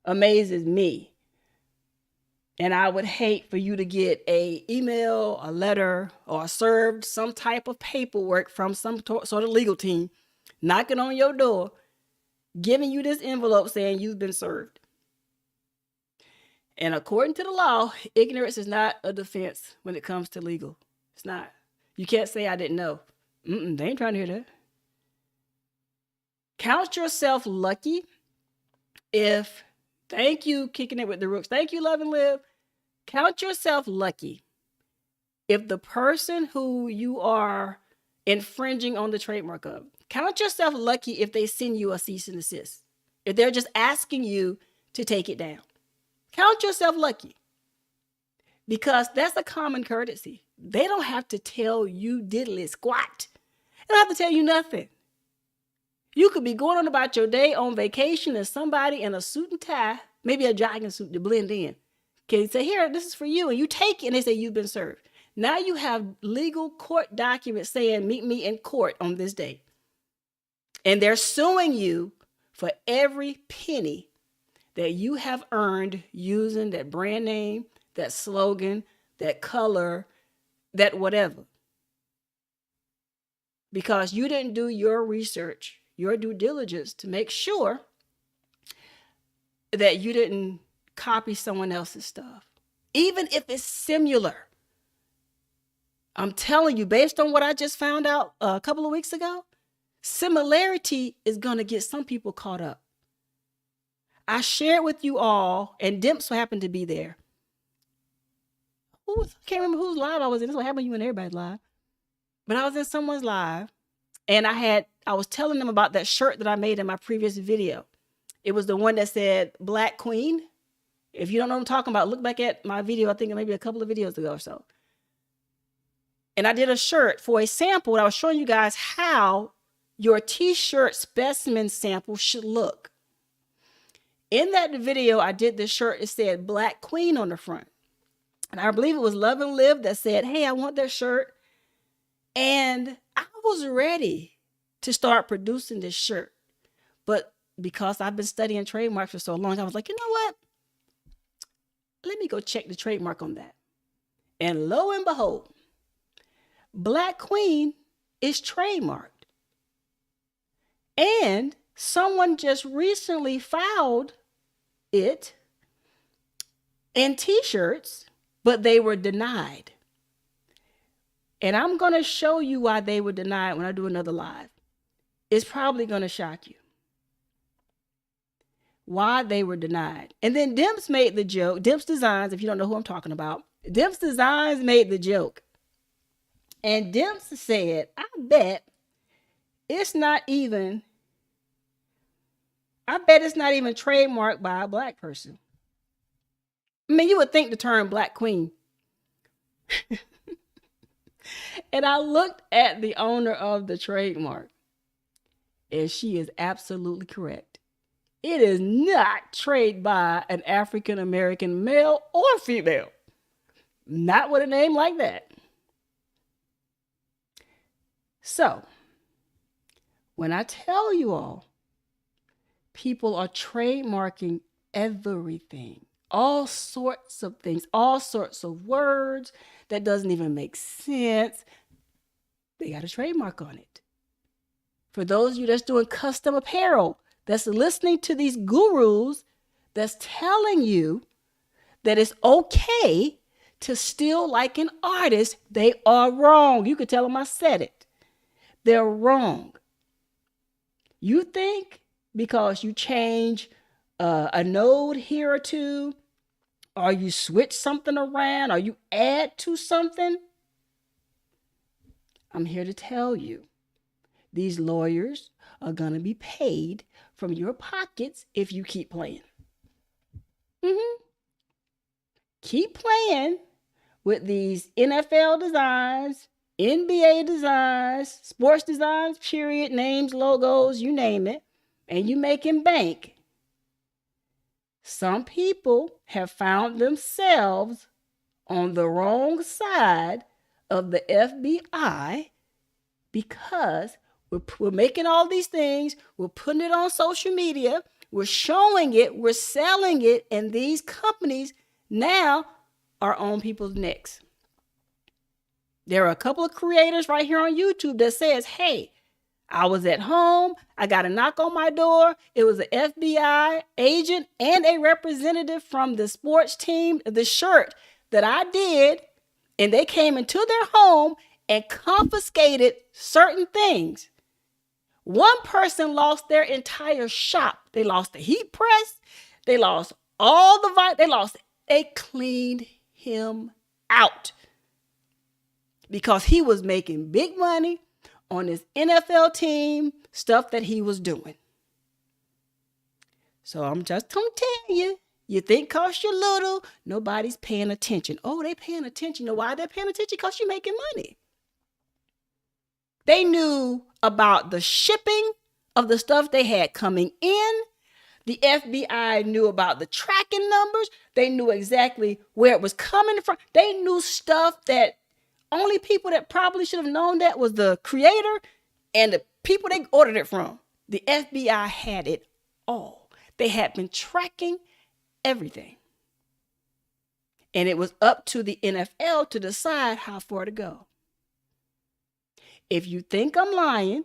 amazes me. And I would hate for you to get a email, a letter, or served some type of paperwork from some sort of legal team knocking on your door, giving you this envelope saying you've been served. And according to the law, ignorance is not a defense when it comes to legal. It's not. You can't say I didn't know. They ain't trying to hear that. Count yourself lucky if, thank you, kicking it with the rooks. Thank you, Love and Live. Count yourself lucky if the person who you are infringing on the trademark of, count yourself lucky if they send you a cease and desist. If they're just asking you to take it down. Count yourself lucky. Because that's a common courtesy. They don't have to tell you diddly squat. They don't have to tell you nothing. You could be going on about your day on vacation and somebody in a suit and tie, maybe a jogging suit to blend in, can say, here, this is for you. And you take it and they say you've been served. Now you have legal court documents saying, meet me in court on this day. And they're suing you for every penny that you have earned using that brand name, that slogan, that color, that whatever. Because you didn't do your research, your due diligence to make sure that you didn't copy someone else's stuff. Even if it's similar. I'm telling you, based on what I just found out a couple of weeks ago, similarity is going to get some people caught up. I shared with you all, and Dimps happened to be there. I can't remember whose live I was in. This is what happened to you and everybody's live. But I was in someone's live, and I was telling them about that shirt that I made in my previous video. It was the one that said Black Queen. If you don't know what I'm talking about, look back at my video, I think maybe a couple of videos ago or so. And I did a shirt for a sample. I was showing you guys how your t-shirt specimen sample should look. In that video, I did this shirt. It said Black Queen on the front. And I believe it was Love and Live that said, hey, I want that shirt. And I was ready to start producing this shirt. But because I've been studying trademarks for so long, I was like, you know what? Let me go check the trademark on that. And lo and behold, Black Queen is trademarked. And someone just recently filed it in t-shirts, but they were denied. And I'm going to show you why they were denied when I do another live. It's probably going to shock you. Why they were denied. And then Dimps made the joke. Dimps Designs, if you don't know who I'm talking about. Dimps Designs made the joke. And Dimps said, I bet it's not even trademarked by a black person. I mean, you would think the term Black Queen. And I looked at the owner of the trademark, and she is absolutely correct. It is not trademarked by an African American male or female. Not with a name like that. So, when I tell you all, people are trademarking everything, all sorts of things, all sorts of words that doesn't even make sense. They got a trademark on it. For those of you that's doing custom apparel, that's listening to these gurus that's telling you that it's okay to steal like an artist, they are wrong. You could tell them I said it. They're wrong. You think because you change a node here or two, or you switch something around, or you add to something, I'm here to tell you, these lawyers are going to be paid from your pockets if you keep playing. Keep playing with these NFL designs, NBA designs, sports designs, period, names, logos, you name it, and you making bank. Some people have found themselves on the wrong side of the FBI because we're making all these things, we're putting it on social media, we're showing it, we're selling it, and these companies now are on people's necks. There are a couple of creators right here on YouTube that says, hey, I was at home, I got a knock on my door, it was an FBI agent and a representative from the sports team, the shirt that I did, and they came into their home and confiscated certain things. One person lost their entire shop. They lost the heat press. They lost all the they cleaned him out because he was making big money on his NFL team, stuff that he was doing. So I'm just going to tell you, you think because you're little, nobody's paying attention. Oh, they paying attention. You know why they're paying attention? Because you're making money. They knew about the shipping of the stuff they had coming in. The FBI knew about the tracking numbers. They knew exactly where it was coming from. They knew stuff that only people that probably should have known that was the creator and the people they ordered it from. The FBI had it all. They had been tracking everything. And it was up to the NFL to decide how far to go. If you think I'm lying,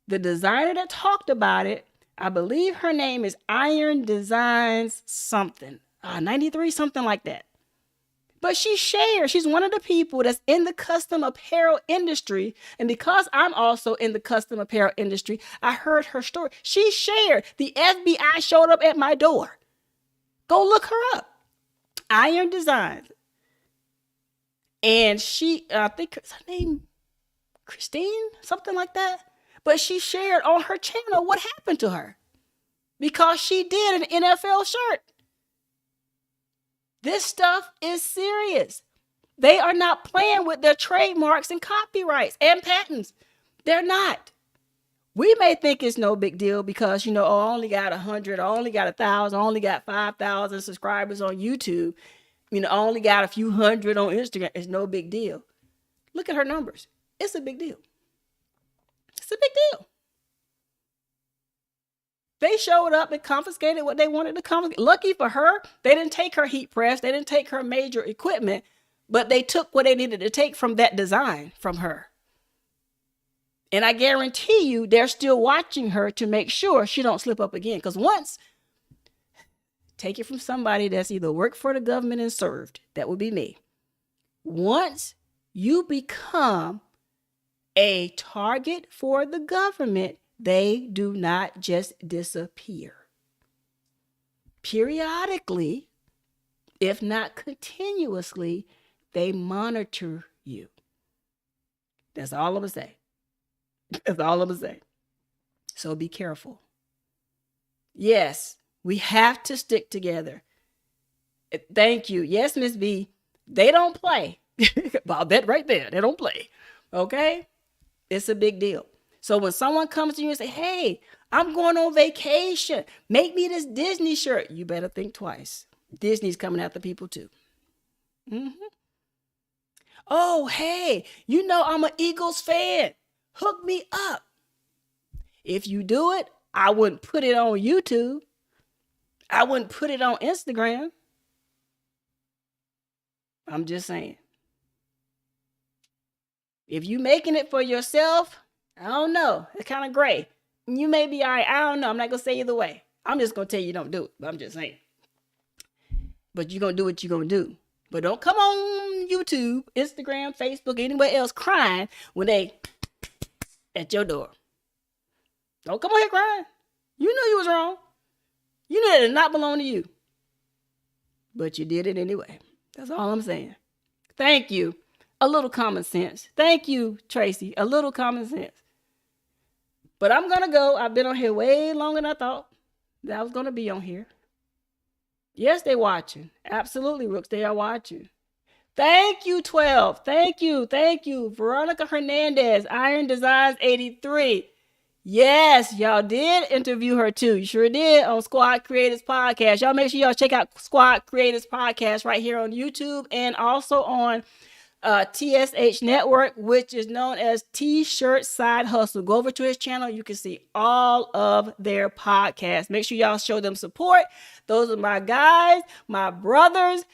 the designer that talked about it, I believe her name is Iron Designs something, 93, something like that. But she shared, she's one of the people that's in the custom apparel industry. And because I'm also in the custom apparel industry, I heard her story. She shared, the FBI showed up at my door. Go look her up. Iron Designs. And she, I think her name, Christine, something like that. But she shared on her channel what happened to her because she did an NFL shirt. This stuff is serious. They are not playing with their trademarks and copyrights and patents. They're not. We may think it's no big deal because, I only got 100, I only got 1,000, I only got 5,000 subscribers on YouTube. I only got a few hundred on Instagram. It's no big deal. Look at her numbers. It's a big deal. It's a big deal. They showed up and confiscated what they wanted to confiscate. Lucky for her, they didn't take her heat press. They didn't take her major equipment, but they took what they needed to take from that design from her. And I guarantee you they're still watching her to make sure she don't slip up again. Because once, take it from somebody that's either worked for the government and served, that would be me. Once you become a target for the government, they do not just disappear. Periodically, if not continuously, they monitor you. That's all I'm going to say. That's all I'm going to say. So be careful. Yes, we have to stick together. Thank you. Yes, Miss B. They don't play. About that right there. They don't play. Okay? It's a big deal. So when someone comes to you and say, hey, I'm going on vacation, make me this Disney shirt, you better think twice. Disney's coming after people too. Oh, hey, I'm an Eagles fan. Hook me up. If you do it, I wouldn't put it on YouTube. I wouldn't put it on Instagram. I'm just saying. If you making it for yourself, I don't know. It's kind of gray. You may be all right. I don't know. I'm not going to say either way. I'm just going to tell you don't do it. But I'm just saying. But you're going to do what you're going to do. But don't come on YouTube, Instagram, Facebook, anywhere else crying when they at your door. Don't come on here crying. You knew you was wrong. You knew that did not belong to you. But you did it anyway. That's all I'm saying. Thank you. A little common sense. Thank you, Tracy. A little common sense. But I'm going to go. I've been on here way longer than I thought that I was going to be on here. Yes, they're watching. Absolutely, Rooks. They are watching. Thank you, 12. Thank you. Thank you. Veronica Hernandez, Iron Designs 83. Yes, y'all did interview her too. You sure did on Squad Creators Podcast. Y'all make sure y'all check out Squad Creators Podcast right here on YouTube and also on TSH Network, which is known as T-Shirt Side Hustle. Go over to his channel. You can see all of their podcasts. Make sure y'all show them support. Those are my guys, my brothers,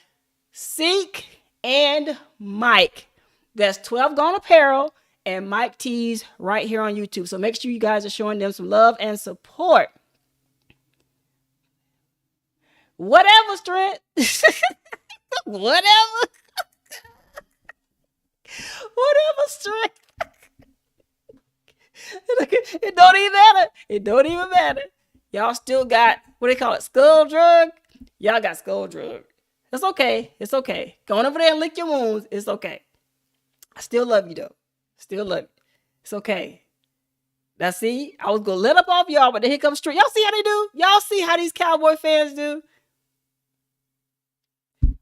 Seek and Mike. That's 12 Gone Apparel and Mike T's right here on YouTube. So make sure you guys are showing them some love and support. Whatever, Strength. Whatever. Whatever, Strength. It don't even matter. It don't even matter. Y'all still got, what do they call it, skull drug? Y'all got skull drug. It's okay. It's okay. Go on over there and lick your wounds. It's okay. I still love you, though. Still love you. It's okay. Now, see, I was going to let up off y'all, but then here comes Strength. Y'all see how they do? Y'all see how these Cowboy fans do?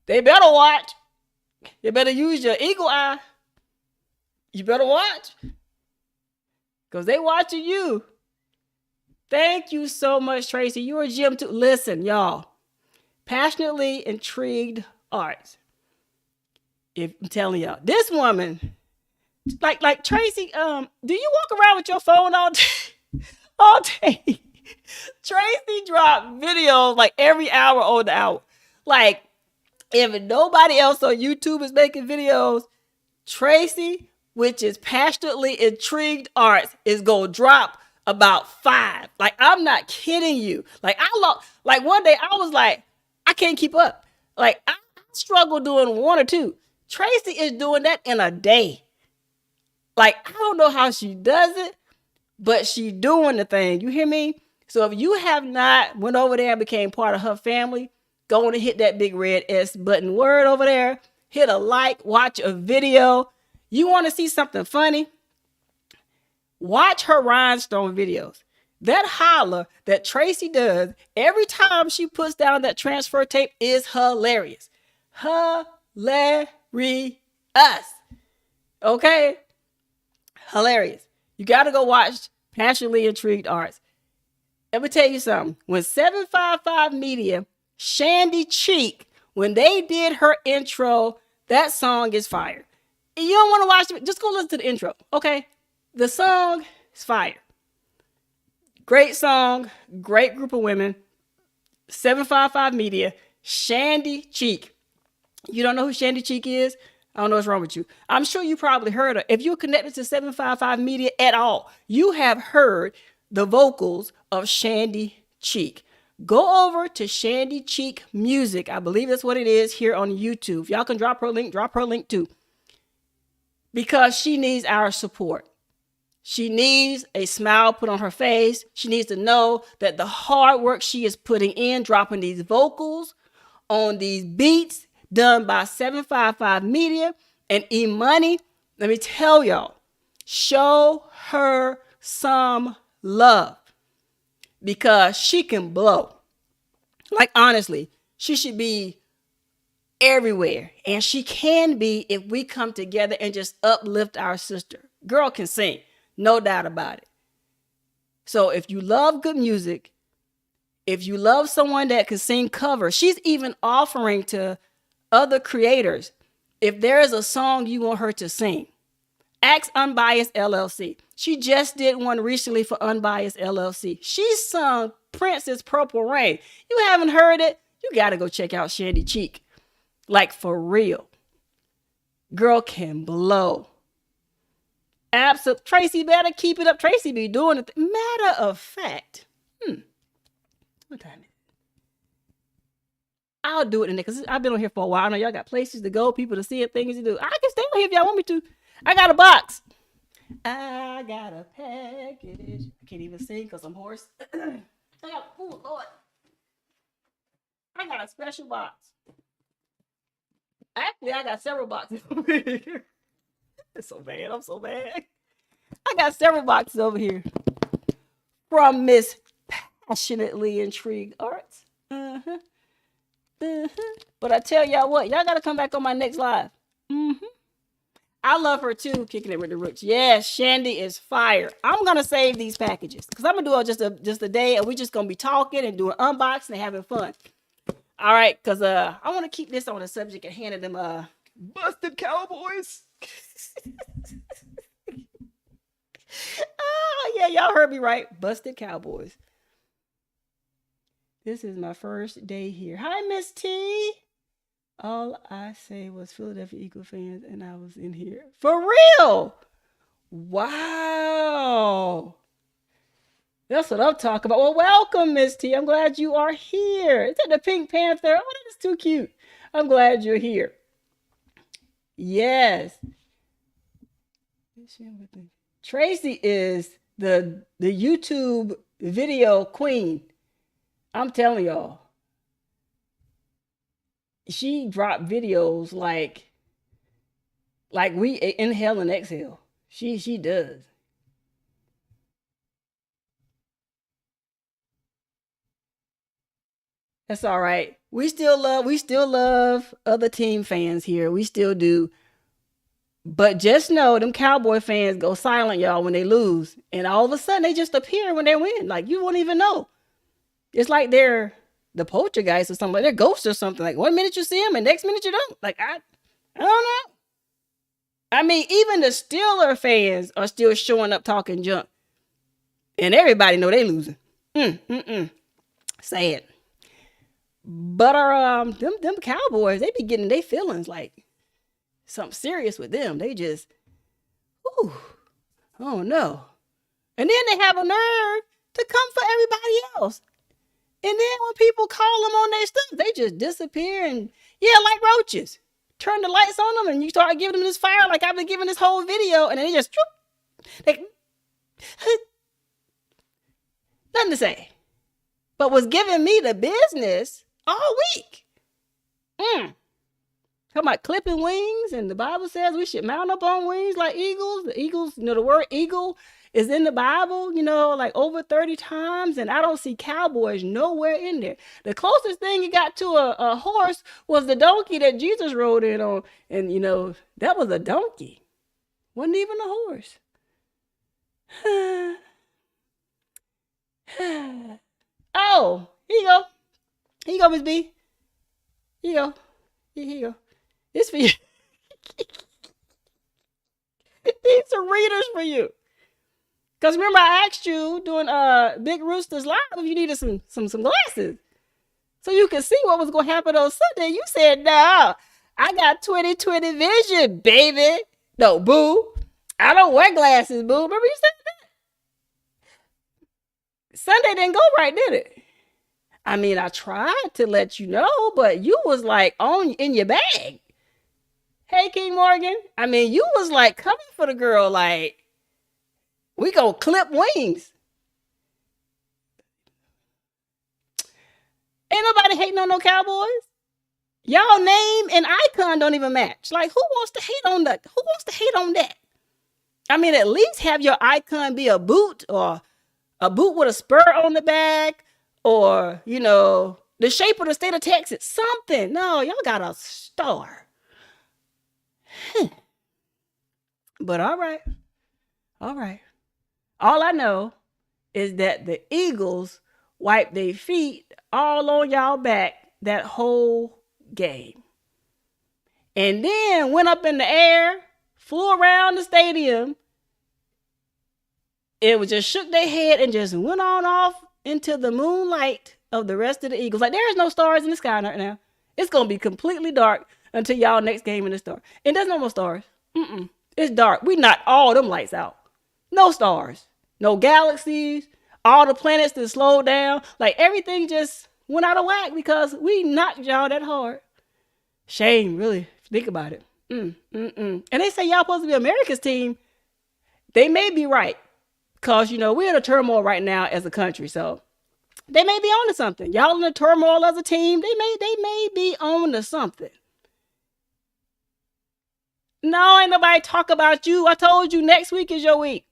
They better watch. You better use your eagle eye. You better watch. Because they watching you. Thank you so much, Tracy. You're a gem too. Listen, y'all. Passionately intrigued arts. If I'm telling y'all, this woman, like Tracy, do you walk around with your phone all day? All day. Tracy dropped videos like every hour on the hour. Like, if nobody else on YouTube is making videos, Tracy, which is passionately intrigued arts, is gonna drop about 5. Like, I'm not kidding you. Like, one day I was like, I can't keep up. Like, I struggle doing 1 or 2. Tracy is doing that in a day. Like, I don't know how she does it, but she doing the thing. You hear me? So if you have not went over there and became part of her family, go on and hit that big red S button word over there. Hit a like, watch a video. You want to see something funny? Watch her rhinestone videos. That holler that Tracy does every time she puts down that transfer tape is hilarious. Hilarious. Okay? Hilarious. You got to go watch Passionately Intrigued Arts. Let me tell you something. When 755 Media, Shandy Cheek, when they did her intro, that song is fire. And you don't want to watch it, just go listen to the intro, okay? The song is fire. Great song, great group of women. 755 Media, Shandy Cheek. You don't know who Shandy Cheek is? I don't know what's wrong with you. I'm sure you probably heard her. If you're connected to 755 Media at all, you have heard the vocals of Shandy Cheek. Go over to Shandy Cheek Music. I believe that's what it is here on YouTube. If y'all can drop her link too. Because she needs our support. She needs a smile put on her face. She needs to know that the hard work she is putting in, dropping these vocals on these beats done by 755 Media and E-Money. Let me tell y'all, show her some love because she can blow. Like, honestly, she should be everywhere. And she can be if we come together and just uplift our sister. Girl can sing. No doubt about it. So if you love good music, if you love someone that can sing cover, she's even offering to other creators, if there is a song you want her to sing, ask Unbiased LLC. She just did one recently for Unbiased LLC. She sung Prince's Purple Rain. You haven't heard it? You got to go check out Shandy Cheek. Like, for real. Girl can blow. Absolutely. Tracy better keep it up. Tracy be doing it. Matter of fact. What time is it? I'll do it in there because I've been on here for a while. I know y'all got places to go, people to see it, things to do. I can stay on here if y'all want me to. I got a box. I got a package. I can't even sing because I'm hoarse. Oh, Lord. I got a special box. Actually, I got several boxes over here. It's so bad. I'm so bad. I got several boxes over here from Miss Passionately Intrigued Arts. But I tell y'all what, y'all got to come back on my next live. I I love her too, kicking it with the roots. Yes, Shandy is fire. I'm gonna save these packages because I'm gonna do just a day, and we're just gonna be talking and doing unboxing and having fun. All right, because I want to keep this on the subject at hand of them busted Cowboys. Oh yeah, y'all heard me right. Busted Cowboys. This is my first day here. Hi, Miss T. All I say was Philadelphia Eagle fans, and I was in here. For real? Wow. That's what I'm talking about. Well, welcome, Miss T. I'm glad you are here. Is that the Pink Panther? Oh, that is too cute. I'm glad you're here. Yes. Tracy is the YouTube video queen. I'm telling y'all. She dropped videos like we inhale and exhale. She does. That's all right. We still love other team fans here. We still do. But just know them Cowboy fans go silent, y'all, when they lose. And all of a sudden they just appear when they win. Like you won't even know. It's like they're the poltergeist or something, like they're ghosts or something. Like 1 minute you see them and next minute you don't. Like I don't know. I mean, even the Steeler fans are still showing up talking junk. And everybody know they losing. Sad. But them Cowboys, they be getting their feelings like something serious with them. They just, ooh, oh no. And then they have a nerve to come for everybody else. And then when people call them on their stuff, they just disappear and like roaches. Turn the lights on them and you start giving them this fire like I've been giving this whole video, and then they just nothing to say. But was giving me the business all week. Talking about clipping wings, and the Bible says we should mount up on wings like eagles. The eagles, the word eagle is in the Bible, like over 30 times, and I don't see Cowboys nowhere in there. The closest thing you got to a horse was the donkey that Jesus rode in on, and that was a donkey. Wasn't even a horse. Oh, here you go. Here you go, Miss B. Here you go. Here you go. This for you. These are readers for you. Because remember, I asked you doing Big Rooster's Live if you needed some glasses. So you could see what was going to happen on Sunday. You said, no, I got 20/20 vision, baby. No, boo. I don't wear glasses, boo. Remember you said that? Sunday didn't go right, did it? I mean, I tried to let you know, but you was like in your bag. Hey, King Morgan. I mean, you was like coming for the girl, like, we gonna clip wings. Ain't nobody hating on no Cowboys. Y'all name and icon don't even match. Like, who wants to hate on that? Who wants to hate on that? I mean, at least have your icon be a boot, or a boot with a spur on the back, or, the shape of the state of Texas. Something. No, y'all got a star. But all right. All I know is that the Eagles wiped their feet all on y'all back that whole game. And then went up in the air, flew around the stadium. It was just shook their head and just went on off into the moonlight of the rest of the Eagles. Like, there is no stars in the sky right now. It's going to be completely dark until y'all next game in the star. And there's no more stars. It's dark. We knocked all them lights out. No stars. No galaxies. All the planets that slowed down. Like, everything just went out of whack because we knocked y'all that hard. Shame, really. Think about it. And they say y'all supposed to be America's team. They may be right. Because, we're in a turmoil right now as a country. So they may be on to something. Y'all in a turmoil as a team. They may be on to something. No, ain't nobody talk about you. I told you next week is your week.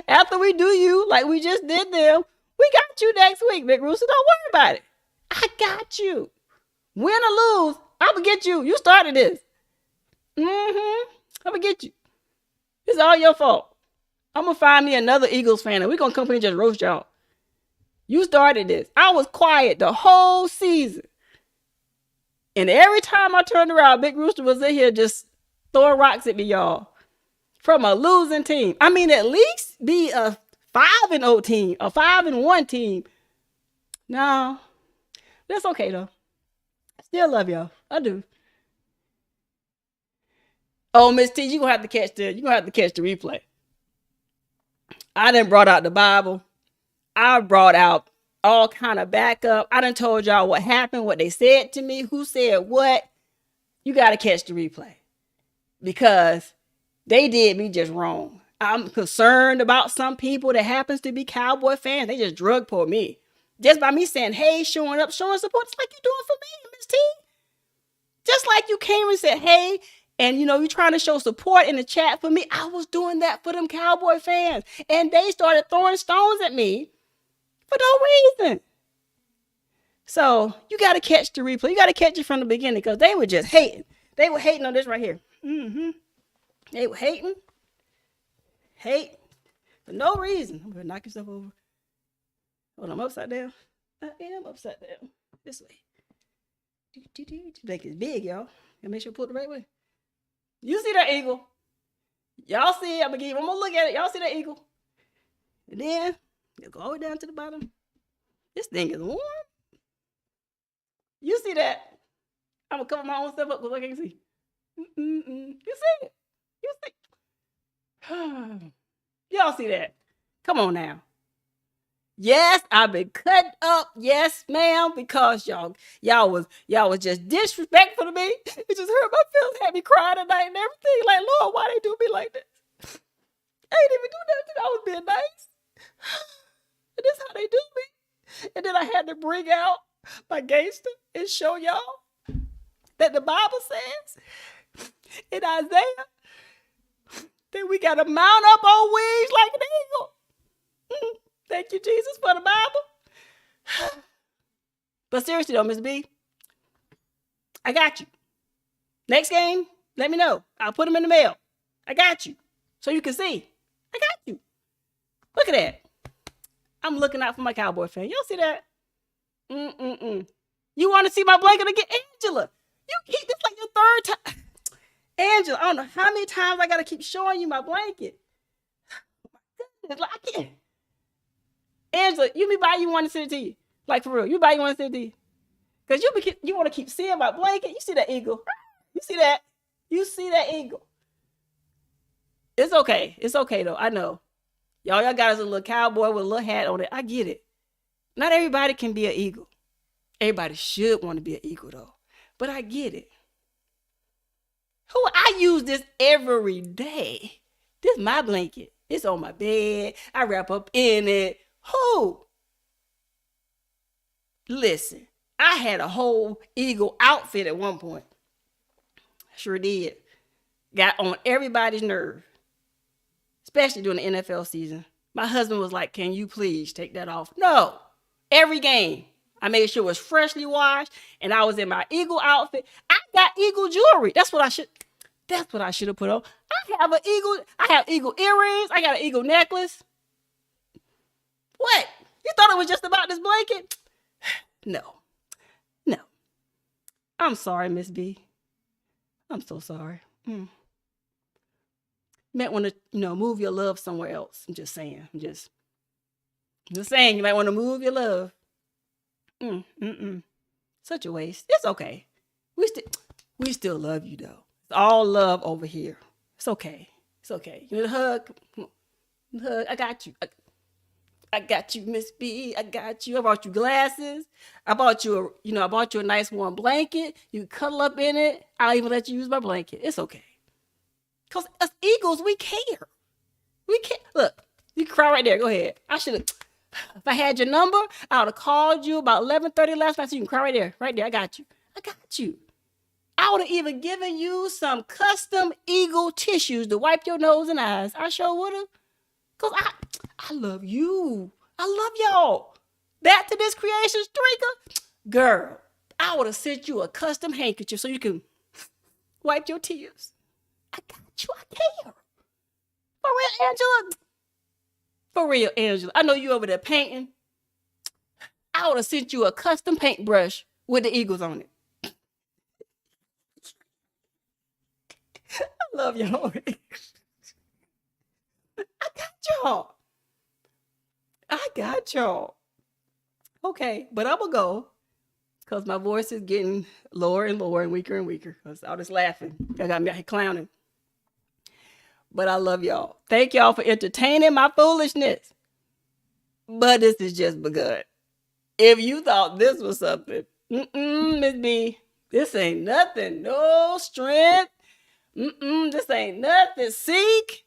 After we do you, like we just did them, we got you next week, Big Rooster. Don't worry about it. I got you. Win or lose, I'm gonna get you. You started this. I'm gonna get you. It's all your fault. I'm gonna find me another Eagles fan and we're gonna come here and just roast y'all. You started this. I was quiet the whole season. And every time I turned around, Big Rooster was in here just throwing rocks at me, y'all. From a losing team. I mean, at least be a 5-0 team, a 5-1 team. No, that's okay though. I still love y'all. I do. Oh, Miss T, you gonna have to catch the replay. I done brought out the Bible. I brought out all kind of backup. I done told y'all what happened, what they said to me, who said what. You gotta catch the replay. Because they did me just wrong. I'm concerned about some people that happens to be Cowboy fans. They just drug pull me. Just by me saying, hey, showing up, showing support. It's like you doing for me, Miss T. Just like you came and said, hey, and you trying to show support in the chat for me. I was doing that for them Cowboy fans. And they started throwing stones at me for no reason. So you got to catch the replay. You got to catch it from the beginning because they were just hating. They were hating on this right here. They were hating. Hate. For no reason. I'm going to knock yourself over. Hold on, I'm upside down. I am upside down. This way. Make it big, y'all. And make sure I pull it the right way. You see that eagle? Y'all see it? I'm going to give you one more look at it. Y'all see that eagle? And then, you go all the way down to the bottom. This thing is warm. You see that? I'm going to cover my own stuff up because I can't see. You see it? You see? Y'all see that? Come on now. Yes, I've been cut up. Yes, ma'am, because y'all was just disrespectful to me. It just hurt my feelings, had me crying at night and everything. Like, Lord, why they do me like this? I ain't even do nothing. I was being nice. And this is how they do me. And then I had to bring out my gangster and show y'all that the Bible says in Isaiah that we got to mount up on wings like an eagle. Thank you, Jesus, for the Bible. But seriously though, Miss B, I got you. Next game, let me know. I'll put them in the mail. I got you. So you can see. I got you. Look at that. I'm looking out for my Cowboy fan. Y'all see that? You want to see my blanket again? Angela, you keep this like your third time. Angela, I don't know how many times I got to keep showing you my blanket. Oh my goodness, like I can't. Angela, you be by you want to send it to you. Like for real, you buy you want to send it to you. Because you want to keep seeing my blanket. You see that eagle. You see that? You see that eagle. It's okay. It's okay though. I know. Y'all got us a little cowboy with a little hat on it. I get it. Not everybody can be an eagle. Everybody should want to be an eagle though. But I get it. I use this every day. This is my blanket. It's on my bed. I wrap up in it. Who? Listen, I had a whole eagle outfit at one point. Sure did. Got on everybody's nerve. Especially during the NFL season. My husband was like, can you please take that off? No. Every game. I made sure it was freshly washed. And I was in my eagle outfit. I got eagle jewelry. That's what I should have put on. I have eagle earrings. I got an eagle necklace. What? You thought it was just about this blanket? No. I'm sorry, Miss B. I'm so sorry. Might want to, move your love somewhere else. I'm just saying. I'm just saying you might want to move your love. Such a waste. It's okay. We still love you though. It's all love over here. It's okay. It's okay. You need a hug? Hug. I got you. I got you, Miss B. I got you. I brought you glasses. I bought you a nice warm blanket. You can cuddle up in it. I'll even let you use my blanket. It's okay. Because us Eagles, we care. We care. Look, you can cry right there. Go ahead. I should have. If I had your number, I would have called you about 11:30 last night so you can cry right there. Right there. I got you. I would have even given you some custom Eagle tissues to wipe your nose and eyes. I sure would have. Because I love you. I love y'all. Back to this creation streaker. Girl, I would have sent you a custom handkerchief so you can wipe your tears. I got you. I care. For real, Angela. For real, Angela. I know you over there painting. I would have sent you a custom paintbrush with the Eagles on it. I love y'all. I got y'all. I got y'all. Okay, but I'm gonna go because my voice is getting lower and lower and weaker because I was laughing. I got me clowning. But I love y'all. Thank y'all for entertaining my foolishness. But this is just begun. If you thought this was something, Miss B, this ain't nothing. No strength. This ain't nothing. Seek.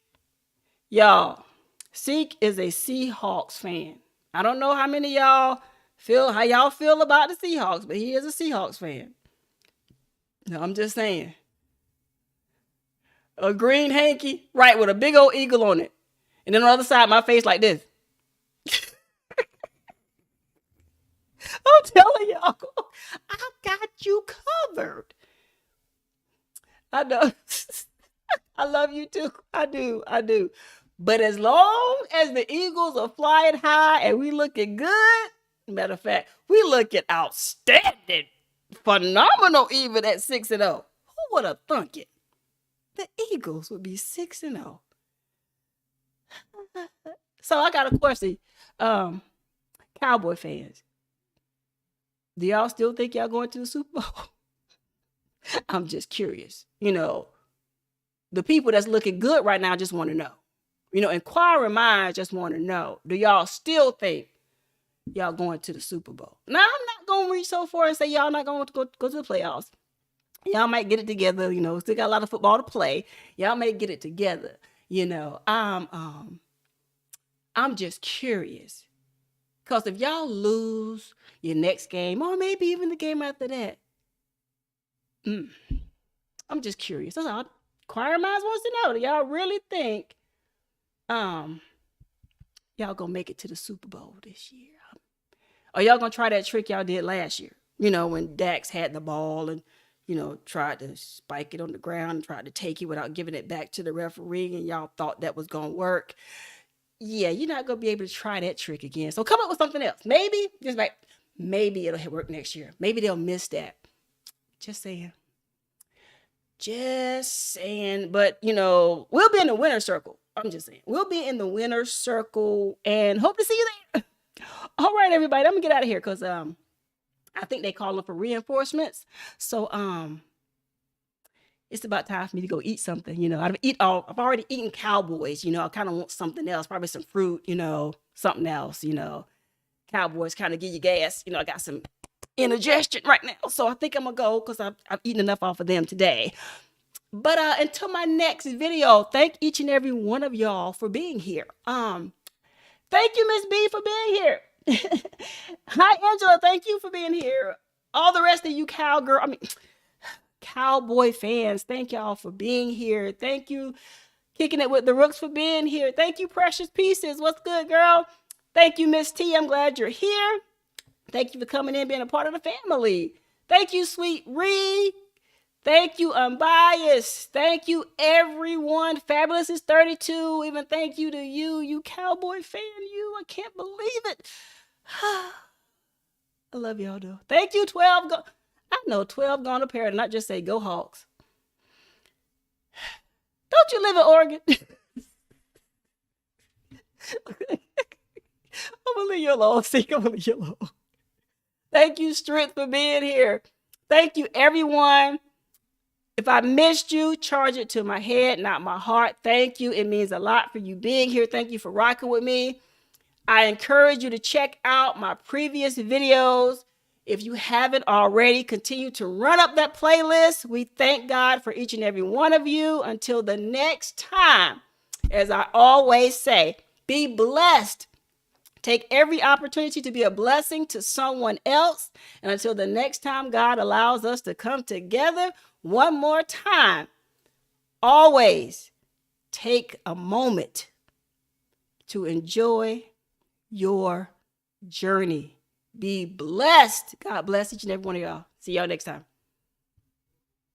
Y'all, Seek is a Seahawks fan. I don't know how many of y'all feel how y'all feel about the Seahawks, but he is a Seahawks fan. No, I'm just saying. A green hanky, right, with a big old eagle on it. And then on the other side, my face like this. I'm telling y'all, I got you covered. I know. I love you too. I do. But as long as the Eagles are flying high and we looking good, matter of fact, we looking outstanding, phenomenal even at 6-0. Who would have thunk it? The Eagles would be 6-0. So I got a question. Cowboy fans, do y'all still think y'all going to the Super Bowl? I'm just curious. You know, the people that's looking good right now just want to know. You know, inquiring minds just want to know. Do y'all still think y'all going to the Super Bowl? Now, I'm not going to reach so far and say y'all not going to go to the playoffs. Y'all might get it together. You know, still got a lot of football to play. Y'all may get it together. You know, I'm just curious. Because if y'all lose your next game, or maybe even the game after that, I'm just curious. That's all. Inquiring minds wants to know. Do y'all really think y'all gonna make it to the Super Bowl this year? Or y'all gonna try that trick y'all did last year? You know, when Dax had the ball and, you know, tried to spike it on the ground and tried to take it without giving it back to the referee, and y'all thought that was gonna work. Yeah, you're not gonna be able to try that trick again. So come up with something else. Maybe, just like, maybe it'll work next year. Maybe they'll miss that. Just saying. But, you know, we'll be in the winner's circle. I'm just saying. We'll be in the winner's circle and hope to see you there. All right, everybody. I'm going to get out of here because I think they calling for reinforcements. So it's about time for me to go eat something. You know, I've already eaten Cowboys. You know, I kind of want something else, probably some fruit, you know, something else, you know. Cowboys kind of give you gas. You know, I got some indigestion right now. So I think I'm going to go because I've eaten enough off of them today. But until my next video, thank each and every one of y'all for being here. Thank you, Miss B, for being here. Hi, Angela. Thank you for being here. All the rest of you Cowboy fans, thank y'all for being here. Thank you, Kicking It with the Rooks, for being here. Thank you, Precious Pieces. What's good, girl? Thank you, Miss T. I'm glad you're here. Thank you for coming in, being a part of the family. Thank you, Sweet Ree. Thank you, Unbiased. Thank you, everyone. Fabulous is 32. Even thank you to you Cowboy fan. I can't believe it. I love y'all, though. Thank you, 12. I know 12 gone to Paris, not just say go Hawks. Don't you live in Oregon? I'm going to leave you alone. I'm going to leave you alone. Thank you, Strength, for being here. Thank you, everyone. If I missed you, charge it to my head, not my heart. Thank you. It means a lot for you being here. Thank you for rocking with me. I encourage you to check out my previous videos. If you haven't already, continue to run up that playlist. We thank God for each and every one of you. Until the next time, as I always say, be blessed. Take every opportunity to be a blessing to someone else. And until the next time God allows us to come together one more time, always take a moment to enjoy your journey. Be blessed. God bless each and every one of y'all. See y'all next time.